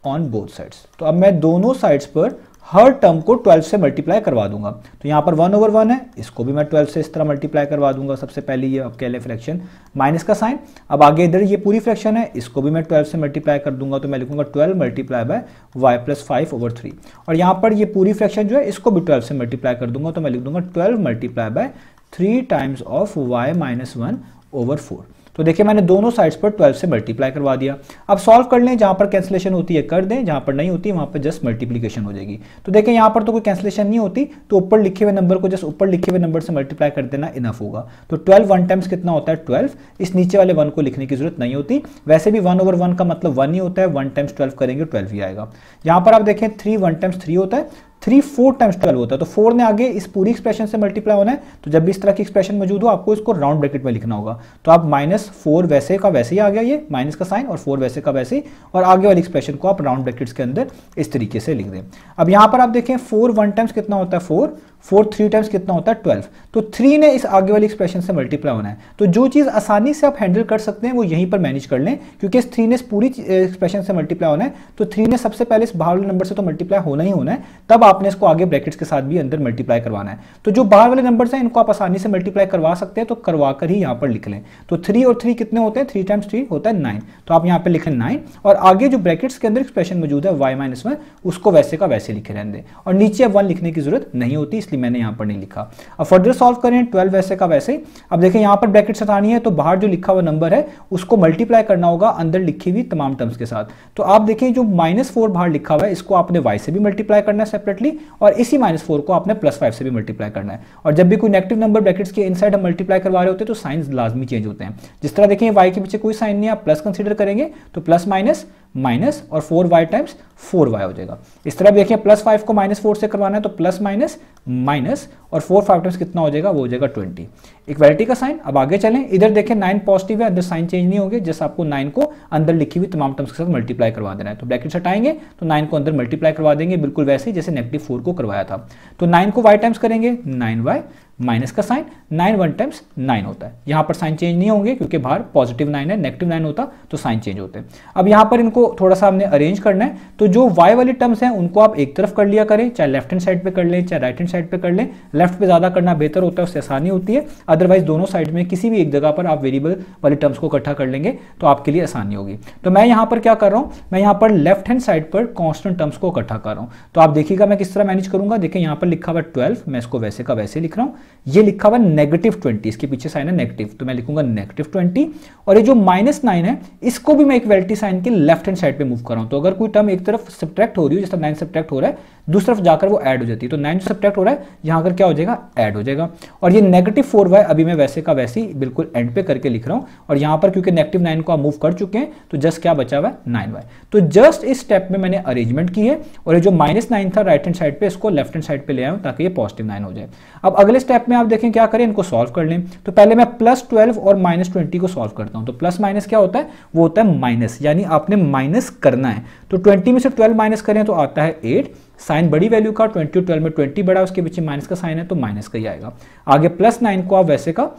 A: on both sides. तो अब मैं दोनों साइड्स पर हर टर्म को 12 से मल्टीप्लाई करवा दूंगा। तो यहाँ पर 1/1 है, इसको भी मैं 12 से इस तरह मल्टीप्लाई करवा दूंगा। सबसे पहले ये आपके लिए फ्रैक्शन माइनस का साइन, अब आगे इधर ये पूरी फ्रैक्शन है, इसको भी मैं 12 से मल्टीप्लाई कर दूंगा। तो मैं लिखूंगा 12 मल्टीप्लाई बाय y प्लस 5/3। और यहाँ पर ये पूरी फ्रैक्शन जो है इसको भी 12 से मल्टीप्लाई कर दूंगा, तो मैं लिख दूंगा 12 multiply by 3 times of y minus 1/4। तो देखिए मैंने दोनों साइड्स पर 12 से मल्टीप्लाई करवा दिया। अब सॉल्व कर लें, जहां पर कैंसिलेशन होती है कर दें, जहां पर नहीं होती वहां पर जस्ट मल्टीप्लिकेशन हो जाएगी। तो देखिए यहां पर तो कोई कैंसिलेशन नहीं होती, तो ऊपर लिखे हुए नंबर को जस्ट ऊपर लिखे हुए नंबर से मल्टीप्लाई कर देना इनफ होगा। तो 12 1 टाइम्स कितना होता है 12, इस नीचे वाले 1 को लिखने की जरूरत नहीं होती। वैसे भी 1/1 का मतलब 1 ही होता है, 1 टाइम्स 12 करेंगे 12 ही आएगा। यहां पर आप देखें 3 1 टाइम्स 3 होता है, 3 4 टाइम्स 12 होता है, तो 4 ने आगे इस पूरी एक्सप्रेशन से मल्टीप्लाई होना है। तो जब भी इस तरह की एक्सप्रेशन मौजूद हो आपको इसको राउंड ब्रैकेट में लिखना होगा। तो आप -4 वैसे का वैसे ही आ गया, ये माइनस का साइन, और 4 वैसे का वैसे ही, और आगे वाली एक्सप्रेशन को आप राउंड ब्रैकेट्स के अंदर इस तरीके से लिख दें। अब यहां पर आप देखें 4 1 टाइम्स कितना होता है 4, 4 3 टाइम्स कितना होता है 12, तो 3 ने इस आगे वाली एक्सप्रेशन से मल्टीप्लाई होना है। तो जो चीज आसानी से आप हैंडल कर सकते हैं वो यहीं पर मैनेज कर लें, क्योंकि इस 3 ने इस पूरी एक्सप्रेशन से मल्टीप्लाई होना है। तो 3 ने सबसे पहले इस बाहर वाले नंबर से तो मल्टीप्लाई होना ही होना है, तब आपने इसको आगे ब्रैकेट्स के साथ भी अंदर मल्टीप्लाई करवाना है। तो जो बाहर वाले नंबर्स हैं इनको आप आसानी से मल्टीप्लाई करवा सकते हैं, तो करवा कर ही यहां पर लिख लें। तो 3 और 3 कितने होते हैं, 3 टाइम्स 3 होता है 9, तो आप यहां पर लिखें 9, और आगे जो ब्रैकेट्स के अंदर एक्सप्रेशन मौजूद है y माइनस 1 उसको वैसे का वैसे लिखे रहने दें, और नीचे अब 1 लिखने की जरूरत नहीं होती, इसलिए मैंने यहां पर नहीं लिखा। अब फर्दर सॉल्व करें 12 वैसे का वैसे ही। अब देखें यहां पर ब्रैकेट्स हटानी है, तो बाहर जो लिखा हुआ नंबर है उसको मल्टीप्लाई करना होगा अंदर लिखी हुई तमाम टर्म्स के साथ। तो आप देखें जो -4 बाहर लिखा हुआ है इसको आपने y से भी मल्टीप्लाई करना है सेपरेटली, और इसी -4 को आपने +5 से भी मल्टीप्लाई करना है। और जब भी कोई नेगेटिव नंबर ब्रैकेट्स के इनसाइड हम मल्टीप्लाई करवा रहे होते हैं तो साइंस लाजमी चेंज होते हैं। जिस तरह देखें y के पीछे कोई साइन नहीं है, आप प्लस कंसीडर करेंगे तो प्लस माइनस माइनस, और 4y टाइम्स 4y हो जाएगा। इस तरह देखिए +5 को -4 से करवाना है तो प्लस माइनस माइनस, और 4 5 टाइम्स कितना हो जाएगा, वो हो जाएगा 20, इक्वालिटी का साइन। अब आगे चलें, इधर देखें 9 पॉजिटिव है, अंदर साइन चेंज नहीं होंगे, जस्ट आपको 9 को अंदर लिखी हुई तमाम टर्म्स के साथ मल्टीप्लाई करवा देना है। तो ब्रैकेट्स हटाएंगे तो 9 को अंदर मल्टीप्लाई करवा देंगे, बिल्कुल वैसे ही जैसे -4 को करवाया था। तो 9 को y टाइम्स करेंगे 9y, माइनस का साइन, 9 1 टाइम्स 9 होता है। यहां पर साइन चेंज नहीं होंगे क्योंकि बाहर पॉजिटिव 9 है, नेगेटिव 9 होता तो साइन चेंज होते हैं। अब यहां पर इनको थोड़ा सा हमने अरेंज करना है, तो जो y वाली टर्म्स हैं उनको आप एक तरफ कर लिया करें, चाहे लेफ्ट हैंड साइड पे कर लें चाहे राइट हैंड साइड पे कर लें। लेफ्ट पे ज्यादा करना बेहतर होता है, उससे आसानी होती है। अदरवाइज दोनों साइड में किसी भी एक जगह पर आप वेरिएबल वाली टर्म्स को इकट्ठा कर लेंगे तो आपके लिए आसानी होगी। तो मैं यहां पर क्या कर रहा हूं, मैं यहां पर लेफ्ट हैंड साइड पर कांस्टेंट टर्म्स को इकट्ठा कर रहा हूं। तो आप देखिएगा मैं किस तरह मैनेज करूंगा। देखिए यहां पर लिखा हुआ 12, मैं इसको वैसे का वैसे लिख रहा हूं। ये लिखा हुआ -20, इसके पीछे साइन है नेगेटिव, तो मैं लिखूंगा -20, और ये जो -9 है इसको भी मैं इक्वालिटी साइन के लेफ्ट हैंड साइड पे मूव कर रहा हूं। तो अगर कोई टर्म एक तरफ सब्ट्रैक्ट हो रही है, जैसे 9 सब्ट्रैक्ट हो रहा है, दूसरी तरफ जाकर वो ऐड हो जाती है, तो 9 जो सब्ट्रैक्ट हो रहा है यहां पर क्या हो जाएगा, ऐड हो जाएगा। और ये -4y अभी मैं वैसे का वैसे ही बिल्कुल एंड पे करके लिख रहा हूं, और यहां पर क्योंकि -9 को आप मूव कर चुके हैं तो जस्ट क्या बचा हुआ है 9y। तो जस्ट इस स्टेप में मैंने अरेंजमेंट की है, और ये जो -9 था राइट हैंड साइड पे इसको लेफ्ट हैंड साइड पे ले आया हूं ताकि ये +9 हो जाए। अब अगले स्टेप में आप देखें क्या करें, इनको सॉल्व कर लें। तो पहले मैं +12 और -20 को सॉल्व करता हूं। तो प्लस माइनस क्या होता है, वो होता है माइनस, यानी आपने माइनस करना है। तो 20 में से 12 माइनस करें तो आता है 8, साइन बड़ी वैल्यू का, 20 और 12 में 20 बड़ा, उसके पीछे माइनस का साइन है तो माइनस का ही आएगा। आगे +9 को आप वैसे का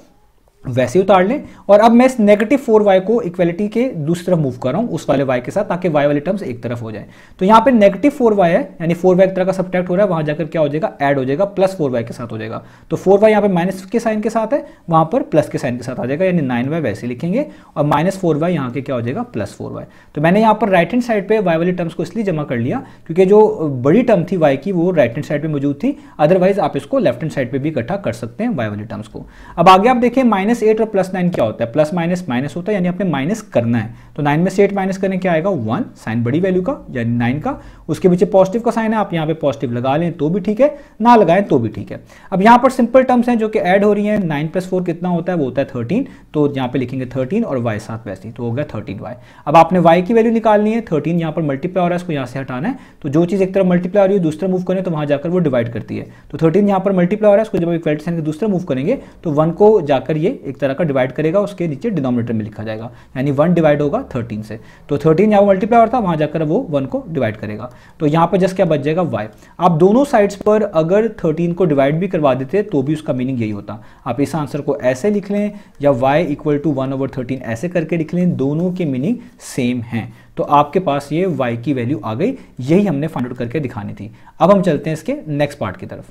A: वैसे ही उतार लें, और अब मैं इस -4y को इक्वलिटी के दूसरी तरफ मूव कर रहा हूं उस वाले y के साथ, ताकि y वाली टर्म्स एक तरफ हो जाए। तो यहां पे -4y है, यानी 4y एक तरह का सब्ट्रैक्ट हो रहा है, वहां जाकर क्या हो जाएगा, ऐड हो जाएगा, +4y के साथ हो जाएगा। तो 4y यहां पे माइनस के साइन के साथ है, वहां पर प्लस के साइन के साथ आ जाएगा, यानी 9y वैसे लिखेंगे, और -4y यहां के क्या हो जाएगा, +4y। तो मैंने यहां पर राइट हैंड साइड पे y वाली टर्म्स को इसलिए जमा कर लिया क्योंकि जो बड़ी टर्म थी y की वो राइट हैंड साइड पे मौजूद थी, अदरवाइज आप इसको लेफ्ट हैंड साइड पे भी इकट्ठा कर सकते हैं y वाली टर्म्स को। अब आगे आप देखें -8 और +9 क्या होता है, प्लस माइनस माइनस होता है, यानी आपने माइनस करना है। तो 9 में से 8 माइनस करने क्या आएगा 1, साइन बड़ी वैल्यू का यानी 9 का, उसके पीछे पॉजिटिव का साइन है, आप यहाँ पे पॉजिटिव लगा लें तो भी ठीक है, ना लगाएं तो भी ठीक है। अब यहाँ पर सिंपल टर्म्स हैं जो कि ऐड हो रही हैं, 9 + 4 कितना होता है, वो होता है 13, तो यहाँ पे लिखेंगे 13 और y साथ वैसे ही, तो हो गया 13y। अब आपने y की वैल्यू निकालनी है, 13 यहाँ पर मल्टीप्लाई हो रहा है, इसको यहाँ से हटाना है, तो जो चीज़ एक तरफ मल्टीप्लाई हो रही है दूसरा मूव करें तो वहाँ जाकर वो डिवाइड करती है। तो 13 यहाँ पर मल्टीप्लाई हो रहा है, इसको जब इक्वलिटी साइन के दूसरा मूव करेंगे तो 1 को जाकर ये एक तरह का डिवाइड करेगा, उसके नीचे डिनोमिनेटर में लिखा जाएगा, यानी 1 डिवाइड होगा 13 से। तो 13 यहाँ मल्टीप्लाई हो रहा था, वहाँ जाकर वो 1 को डिवाइड करेगा, तो यहाँ पर जस्ट क्या बच जाएगा y। आप दोनों साइड्स पर अगर 13 को डिवाइड भी करवा देते तो भी उसका मीनिंग यही होता। आप इस आंसर को ऐसे लिख लें या y = 1/13 ऐसे करके लिख लें, दोनों के मीनिंग सेम हैं। तो आपके पास ये y की वैल्यू आ गई, यही हमने फाइंड आउट करके दिखानी थी। अब हम चलते हैं इसके नेक्स्ट पार्ट की तरफ।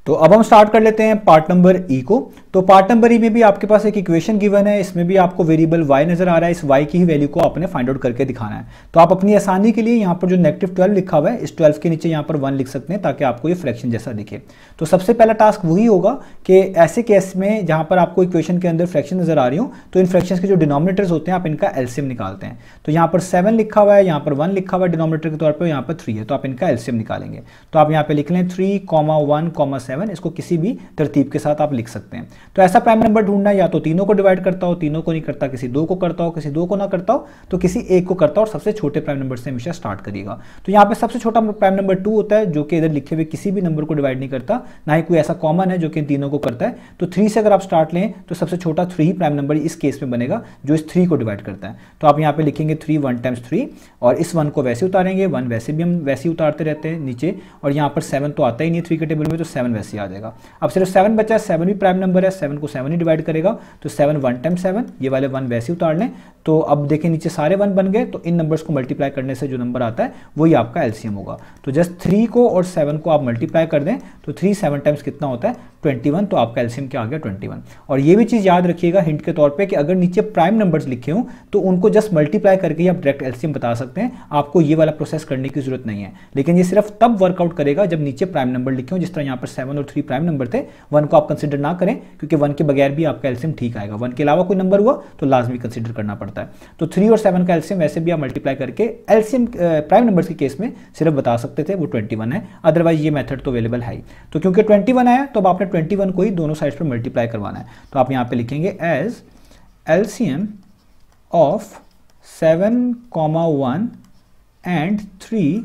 A: तो अब हम स्टार्ट कर लेते हैं पार्ट नंबर ई को। तो पार्ट नंबर ई में भी आपके पास एक इक्वेशन गिवन है, इसमें भी आपको वेरिएबल y नजर आ रहा है, इस y की ही वैल्यू को आपने फाइंड आउट करके दिखाना है। तो आप अपनी आसानी के लिए यहाँ पर जो -12 लिखा हुआ है, इस 12 के नीचे यहाँ पर 1 लिख सकते हैं ताकि आपको ये फ्रैक्शन जैसा दिखे। तो सबसे पहला टास्क वही होगा कि ऐसे केस में जहाँ पर आपको इक्वेशन के अंदर फ्रैक्शन नजर आ रही हो, तो इन फ्रैक्शंस के जो डिनोमिनेटर्स होते हैं आप इनका एलसीएम निकालते हैं। तो यहाँ पर 7 लिखा हुआ है, यहाँ पर 1 लिखा हुआ है डिनोमिनेटर के तौर पर, यहाँ पर 3 है, तो आप इनका एलसीएम निकालेंगे। तो आप यहाँ पे लिख लें 3, 1, 7, इसको किसी भी तरतीब के साथ आप लिख सकते हैं। तो ऐसा प्राइम नंबर ढूंढना है, या तो तीनों को डिवाइड करता हो, तीनों को नहीं करता, किसी दो को करता हो, किसी दो को ना करता हो, तो किसी एक को करता हो, और सबसे छोटे प्राइम नंबर से हमेशा स्टार्ट करिएगा। तो यहाँ पे सबसे छोटा प्राइम नंबर 2 होता है, जो कि इधर लिखे हुए किसी भी नंबर को डिवाइड नहीं करता, ना ही कोई ऐसा कॉमन है जो कि तीनों को करता है। तो 3 से अगर आप स्टार्ट लें तो सबसे छोटा 3 ही प्राइम नंबर इस केस में बनेगा जो इस 3 को डिवाइड करता है। तो आप यहाँ पे लिखेंगे 3 1 × 3, और इस 1 को वैसे उतारेंगे, 1 वैसे भी हम वैसे ही उतारते रहते हैं नीचे, और यहाँ पर 7 तो आता ही नहीं 3 के टेबल में, तो 7 वैसे ही आ जाएगा। अब सिर्फ 7 बचा, 7 भी प्राइम नंबर है, 7 को 7 ही डिवाइड करेगा, तो 7 1 × 7, ये वाले 1 वैसे उतार लें। तो अब देखें नीचे सारे 1 बन गए, तो इन नंबर्स को मल्टीप्लाई करने से जो नंबर आता है वही आपका एलसीएम होगा। तो जस्ट 3 को और 7 को आप मल्टीप्लाई कर दें, तो 3 7 टाइम्स कितना होता है 21, तो आपका एलसीएम क्या आ गया 21। और ये भी चीज़ याद रखिएगा हिंट के तौर पे कि अगर नीचे प्राइम नंबर्स लिखे हों तो उनको जस्ट मल्टीप्लाई करके ही आप डायरेक्ट एलसीएम बता सकते हैं, आपको ये वाला प्रोसेस करने की जरूरत नहीं है। लेकिन ये सिर्फ तब वर्कआउट करेगा जब नीचे प्राइम नंबर लिखे हों, जिस तरह यहाँ पर 7 और 3 प्राइम नंबर थे, 1 को आप कंसिडर ना करें क्योंकि 1 के बगैर भी आपका एलसीएम ठीक आएगा। 1 के अलावा कोई नंबर हुआ तो लाजमी कंसिडर करना पड़ता है। तो 3 और 7 का एलसीएम वैसे भी आप मल्टीप्लाई करके एलसीएम प्राइम नंबर्स के केस में सिर्फ बता सकते थे, वो 21 है, अदरवाइज ये मेथड तो अवेलेबल है ही। तो क्योंकि 21 आया तो अब आपने 21 को ही दोनों साइड्स पर मल्टीप्लाई करवाना है। तो आप यहाँ पे लिखेंगे as LCM of 7, 1 and 3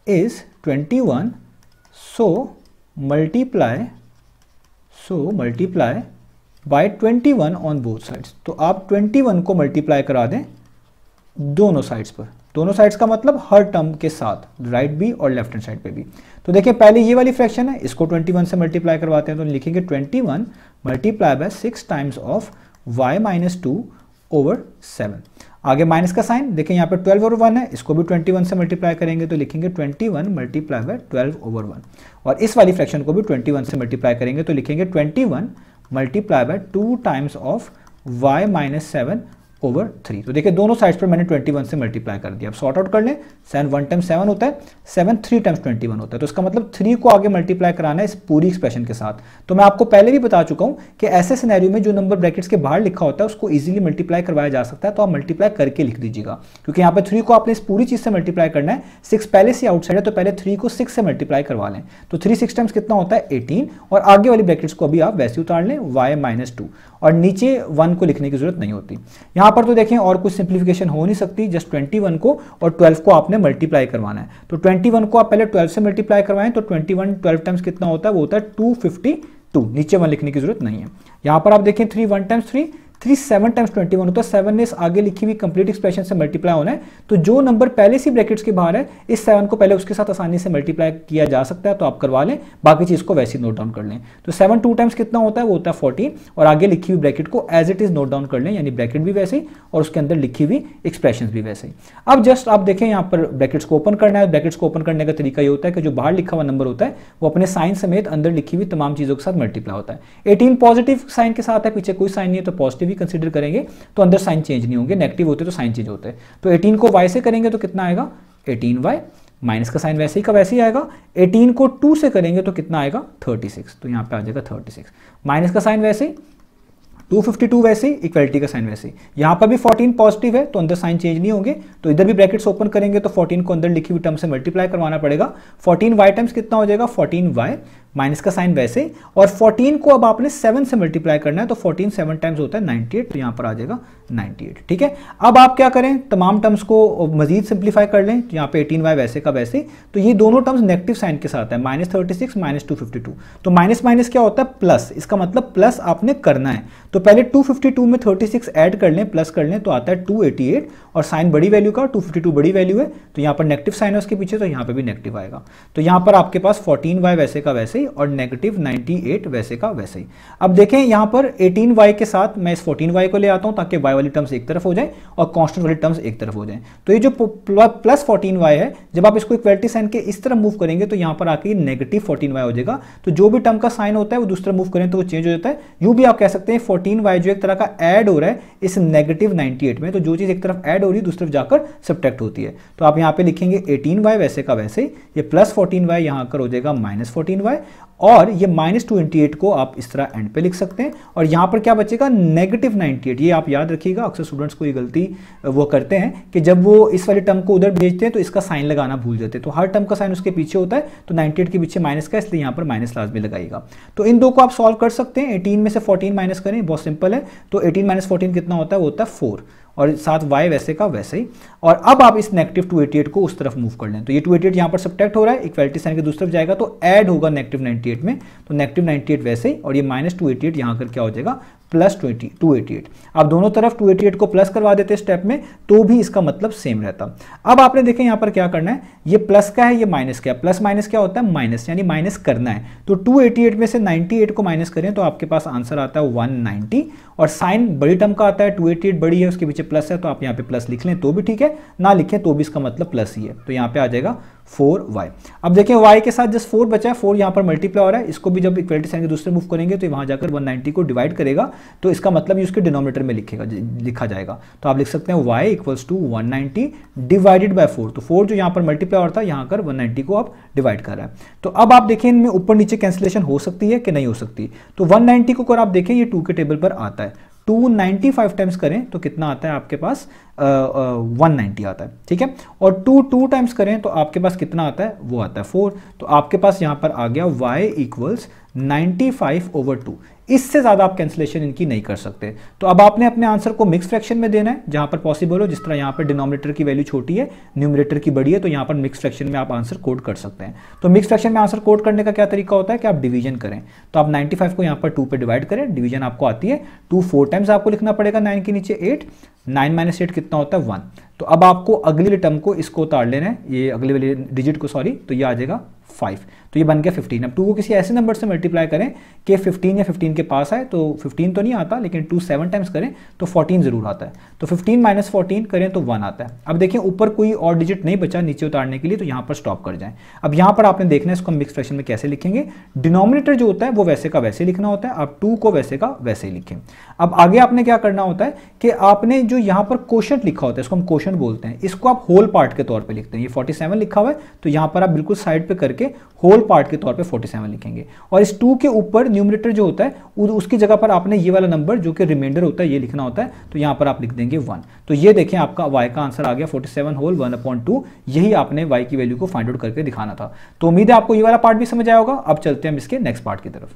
A: is 21, so multiply by 21 on both sides. तो आप 21 को मल्टीप्लाई करा दें दोनों साइड्स पर, दोनों साइड्स का मतलब हर टर्म के साथ, राइट भी और लेफ्ट हैंड साइड पे भी। तो देखिए पहले ये वाली फ्रैक्शन है, इसको 21 से मल्टीप्लाई करवाते हैं, तो लिखेंगे 21 multiply by 6 times of y - 2/7। आगे माइनस का साइन, देखिए यहाँ पे 12 और 1 है, इसको भी 21 से मल्टीप्लाई करेंगे तो लिखेंगे 21 मल्टीप्लाई बाय 12/1। और इस वाली फ्रैक्शन को भी 21 से मल्टीप्लाई करेंगे तो लिखेंगे 21 multiply by 2 times of y - 7/3। तो देखिए दोनों साइड्स पर मैंने 21 से मल्टीप्लाई कर दिया। अब सॉर्ट आउट कर लें, 7 1 टाइम्स 7 होता है, 7 3 टाइम्स 21 होता है, तो इसका मतलब 3 को आगे मल्टीप्लाई कराना है इस पूरी एक्सप्रेशन के साथ। तो मैं आपको पहले भी बता चुका हूं कि ऐसे सिनेरियो में जो नंबर ब्रैकेट्स के बाहर लिखा होता है उसको इजीली मल्टीप्लाई करवाया जा सकता है, तो आप मल्टीप्लाई करके लिख दीजिएगा, क्योंकि यहाँ पर 3 को आपने इस पूरी चीज से मल्टीप्लाई करना है। 6 पहले से आउटसाइड है तो पहले 3 को 6 से मल्टीप्लाई करवा लें, तो 3 6 टाइम्स कितना होता है 18, और आगे वाली ब्रैकेट्स को अभी आप वैसे उतार लें y - 2, और नीचे 1 को लिखने की जरूरत नहीं होती। यहाँ पर तो देखें और कुछ सिंप्लीफिकेशन हो नहीं सकती, जस्ट 21 को और 12 को आपने मल्टीप्लाई करवाना है। तो 21 को आप पहले 12 से मल्टीप्लाई करवाएं, तो 21 12 टाइम्स कितना होता है, वो होता है 252, नीचे 1 लिखने की जरूरत नहीं है। यहाँ पर आप देखें 3 1 टाइम्स 3 7 टाइम्स 21 होता है, 7 ने इस आगे लिखी हुई कंप्लीट एक्सप्रेशन से मल्टीप्लाई होना है, तो जो नंबर पहले से ब्रैकेट्स के बाहर है इस 7 को पहले उसके साथ आसानी से मल्टीप्लाई किया जा सकता है, तो आप करवा लें, बाकी चीज को वैसे ही नोट डाउन कर लें। तो 7 2 टाइम्स कितना होता है, वो होता है 14, और आगे लिखी हुई ब्रैकेट को as it is note down कर लें, यानी ब्रैकेट भी वैसे ही और उसके अंदर लिखी हुई एक्सप्रेशन भी वैसे ही। अब जस्ट आप देखें यहाँ पर ब्रैकेट्स को ओपन करना है, ब्रैकेट्स को ओपन करने का तरीका ये होता है कि जो बाहर लिखा हुआ नंबर होता है वो अपने साइन समेत अंदर लिखी हुई तमाम चीजों के साथ मल्टीप्लाई होता है। 18 पॉजिटिव साइन के साथ है, पीछे कोई साइन नहीं है तो पॉजिटिव ही कंसिडर करेंगे, तो अंदर साइन चेंज नहीं होंगे, नेगेटिव होते तो साइन चेंज होते हैं। तो 18 को y से करेंगे तो कितना आएगा, 18y, माइनस का साइन वैसे ही का वैसे ही आएगा। 18 को 2 से करेंगे तो कितना आएगा 36, तो यहाँ पे आ जाएगा 36, माइनस का साइन वैसे ही 252 वैसे ही, इक्वलिटी का साइन वैसे ही। यहाँ पर भी 14 पॉजिटिव है तो अंदर साइन चेंज नहीं होंगे, तो इधर भी ब्रैकेट्स ओपन करेंगे तो 14 को अंदर लिखी हुई टर्म से मल्टीप्लाई करवाना पड़ेगा। 14y टाइम्स कितना हो जाएगा 14y, माइनस का साइन वैसे ही, और 14 को अब आपने 7 से मल्टीप्लाई करना है तो 14 7 टाइम्स होता है 98, तो यहाँ पर आ जाएगा 98, ठीक है। अब आप क्या करें, तमाम टर्म्स को मजीद सिंप्लीफाई कर लें, तो यहाँ पे 18y वैसे का वैसे ही, तो ये दोनों टर्म्स नेगेटिव साइन के साथ है, -36 -252, तो माइनस माइनस क्या होता है प्लस, इसका मतलब प्लस आपने करना है। तो पहले 252 में 36 ऐड कर लें, प्लस कर लें, तो आता है 288, और साइन बड़ी वैल्यू का 252 बड़ी वैल्यू है, तो यहाँ पर नेगेटिव साइन है उसके पीछे, तो यहाँ पर भी नेगेटिव आएगा। तो यहाँ पर आपके पास 14y वैसे का वैसे ही और -98 वैसे का वैसे ही। अब देखें यहाँ पर 18y के साथ मैं इस 14y को ले आता हूँ ताकि y वाली टर्म्स एक तरफ हो जाए और कांस्टेंट वाली टर्म्स एक तरफ हो जाए। तो ये जो प्लस 14y है, जब आप इसको इक्वलिटी साइन के इस तरफ मूव करेंगे तो यहाँ पर आके नेगेटिव 14y हो जाएगा। तो जो भी टर्म का साइन होता है वो दूसरी तरफ मूव करें तो वो चेंज हो जाता है। यूं भी आप कह सकते हैं 14y जो एक तरह का ऐड हो रहा है इस -98 में, तो जो चीज एक तरफ ऐड हो रही है दूसरी तरफ जाकर सब्ट्रैक्ट होती है। तो आप यहाँ पे लिखेंगे 18y वैसे का वैसे ही, ये प्लस 14y यहाँ कर हो जाएगा -14y, और ये -228 को आप इस तरह एंड पे लिख सकते हैं, और यहाँ पर क्या बचेगा -98। ये आप याद रखिएगा, अक्सर स्टूडेंट्स को ये गलती वो करते हैं कि जब वो इस वाली टर्म को उधर भेजते हैं तो इसका साइन लगाना भूल जाते हैं, तो हर टर्म का साइन उसके पीछे होता है, तो 98 के पीछे माइनस का, इसलिए यहाँ पर माइनस लाजमी लगाइएगा। तो इन दो को आप सॉल्व कर सकते हैं, 18 में से 14 माइनस करें, बहुत सिंपल है, तो 18 - 14 कितना होता है, वो होता है 4, और साथ y वैसे का वैसे ही। और अब आप इस नेगेटिव 288 को उस तरफ मूव कर लें, तो ये 288 यहाँ पर सब्ट्रैक्ट हो रहा है, इक्वलिटी साइन के दूसरी तरफ जाएगा तो ऐड होगा -98 में, तो -98 वैसे ही, और ये -288 यहाँ कर क्या हो जाएगा +288। आप दोनों तरफ 288 को प्लस करवा देते स्टेप में तो भी इसका मतलब सेम रहता। अब आपने देखें यहाँ पर क्या करना है, ये प्लस का है, ये माइनस का है, प्लस माइनस क्या होता है माइनस, यानी माइनस करना है। तो 288 में से 98 को माइनस करें तो आपके पास आंसर आता है 190, और साइन बड़ी टर्म का आता है, 288 बड़ी है उसके पीछे प्लस है, तो आप यहाँ पे प्लस लिख लें तो भी ठीक है, ना लिखें तो भी इसका मतलब प्लस ही है, तो यहाँ पे आ जाएगा 4y। अब देखें y के साथ जस्ट 4 बचा है, 4 यहाँ पर मल्टीप्लाई हो रहा है, इसको भी जब इक्वलिटी साइन के दूसरे मूव करेंगे तो वहाँ जाकर 190 को डिवाइड करेगा, तो इसका मतलब ये उसके डिनोमिनेटर में लिखा जाएगा। तो आप लिख सकते हैं y = 190 डिवाइडेड बाय 4, तो 4 जो यहाँ पर मल्टीप्लाई होता है यहाँ कर 190 को आप डिवाइड कर रहा है। तो अब आप देखें इनमें ऊपर नीचे कैंसिलेशन हो सकती है कि नहीं हो सकती, तो 190 को अगर आप देखें ये 2 के टेबल पर आता है, 295 टाइम्स करें तो कितना आता है आपके पास 190 आता है, ठीक है, और 2 टाइम्स करें तो आपके पास कितना आता है, वो आता है 4, तो आपके पास यहाँ पर आ गया y = 95/2। इससे ज़्यादा आप कैंसिलेशन इनकी नहीं कर सकते। तो अब आपने अपने आंसर को मिक्स फ्रैक्शन में देना है जहाँ पर पॉसिबल हो, जिस तरह यहाँ पर डिनोमिनेटर की वैल्यू छोटी है न्यूमरेटर की बड़ी है, तो यहाँ पर मिक्स फ्रैक्शन में आप आंसर कोड कर सकते हैं। तो मिक्स फ्रैक्शन में आंसर कोड करने का क्या तरीका होता है कि आप डिवीजन करें, तो आप 95 को यहाँ पर 2 पे डिवाइड करें, डिवीजन आपको आती है 2 4 टाइम्स आपको लिखना पड़ेगा 9 के नीचे 8, 9 - 8 कितना होता है 1। तो अब आपको अगली टर्म को इसको उतार लेना है, ये अगले वाले डिजिट को, सॉरी, तो ये आ जाएगा 5, तो ये बन गया 15। अब 2 को किसी ऐसे नंबर से मल्टीप्लाई करें कि 15 या 15 के पास आए, तो 15 तो नहीं आता, लेकिन 2 7 टाइम्स करें तो 14 जरूर आता है, तो 15 - 14 करें तो 1 आता है। अब देखें ऊपर कोई और डिजिट नहीं बचा नीचे उतारने के लिए, तो यहाँ पर स्टॉप कर जाएं। अब यहाँ पर आपने देखना है इसको हम मिक्स फ्रैक्शन में कैसे लिखेंगे, डिनोमिनेटर जो होता है वो वैसे का वैसे लिखना होता है, आप 2 को वैसे का वैसे ही लिखें। अब आगे आपने क्या करना होता है कि आपने जो यहाँ पर क्वोशंट लिखा होता है, इसको हम क्वोशंट बोलते हैं, इसको आप होल पार्ट के तौर पे लिखते हैं। ये 47 लिखा हुआ है, तो यहाँ पर आप बिल्कुल साइड पे करके होल पार्ट के तौर पे 47 लिखेंगे, और इस 2 के ऊपर न्यूमरेटर जो होता है उसकी जगह पर आपने ये वाला नंबर जो कि रिमाइंडर होता है ये लिखना होता है, तो यहाँ पर आप लिख देंगे 1। तो ये देखें आपका y का आंसर आ गया 47 होल 1/2, यही आपने y की वैल्यू को फाइंड आउट करके दिखाना था। तो उम्मीद है आपको ये वाला पार्ट भी समझ आया होगा। अब चलते हैं हम इसके नेक्स्ट पार्ट की तरफ।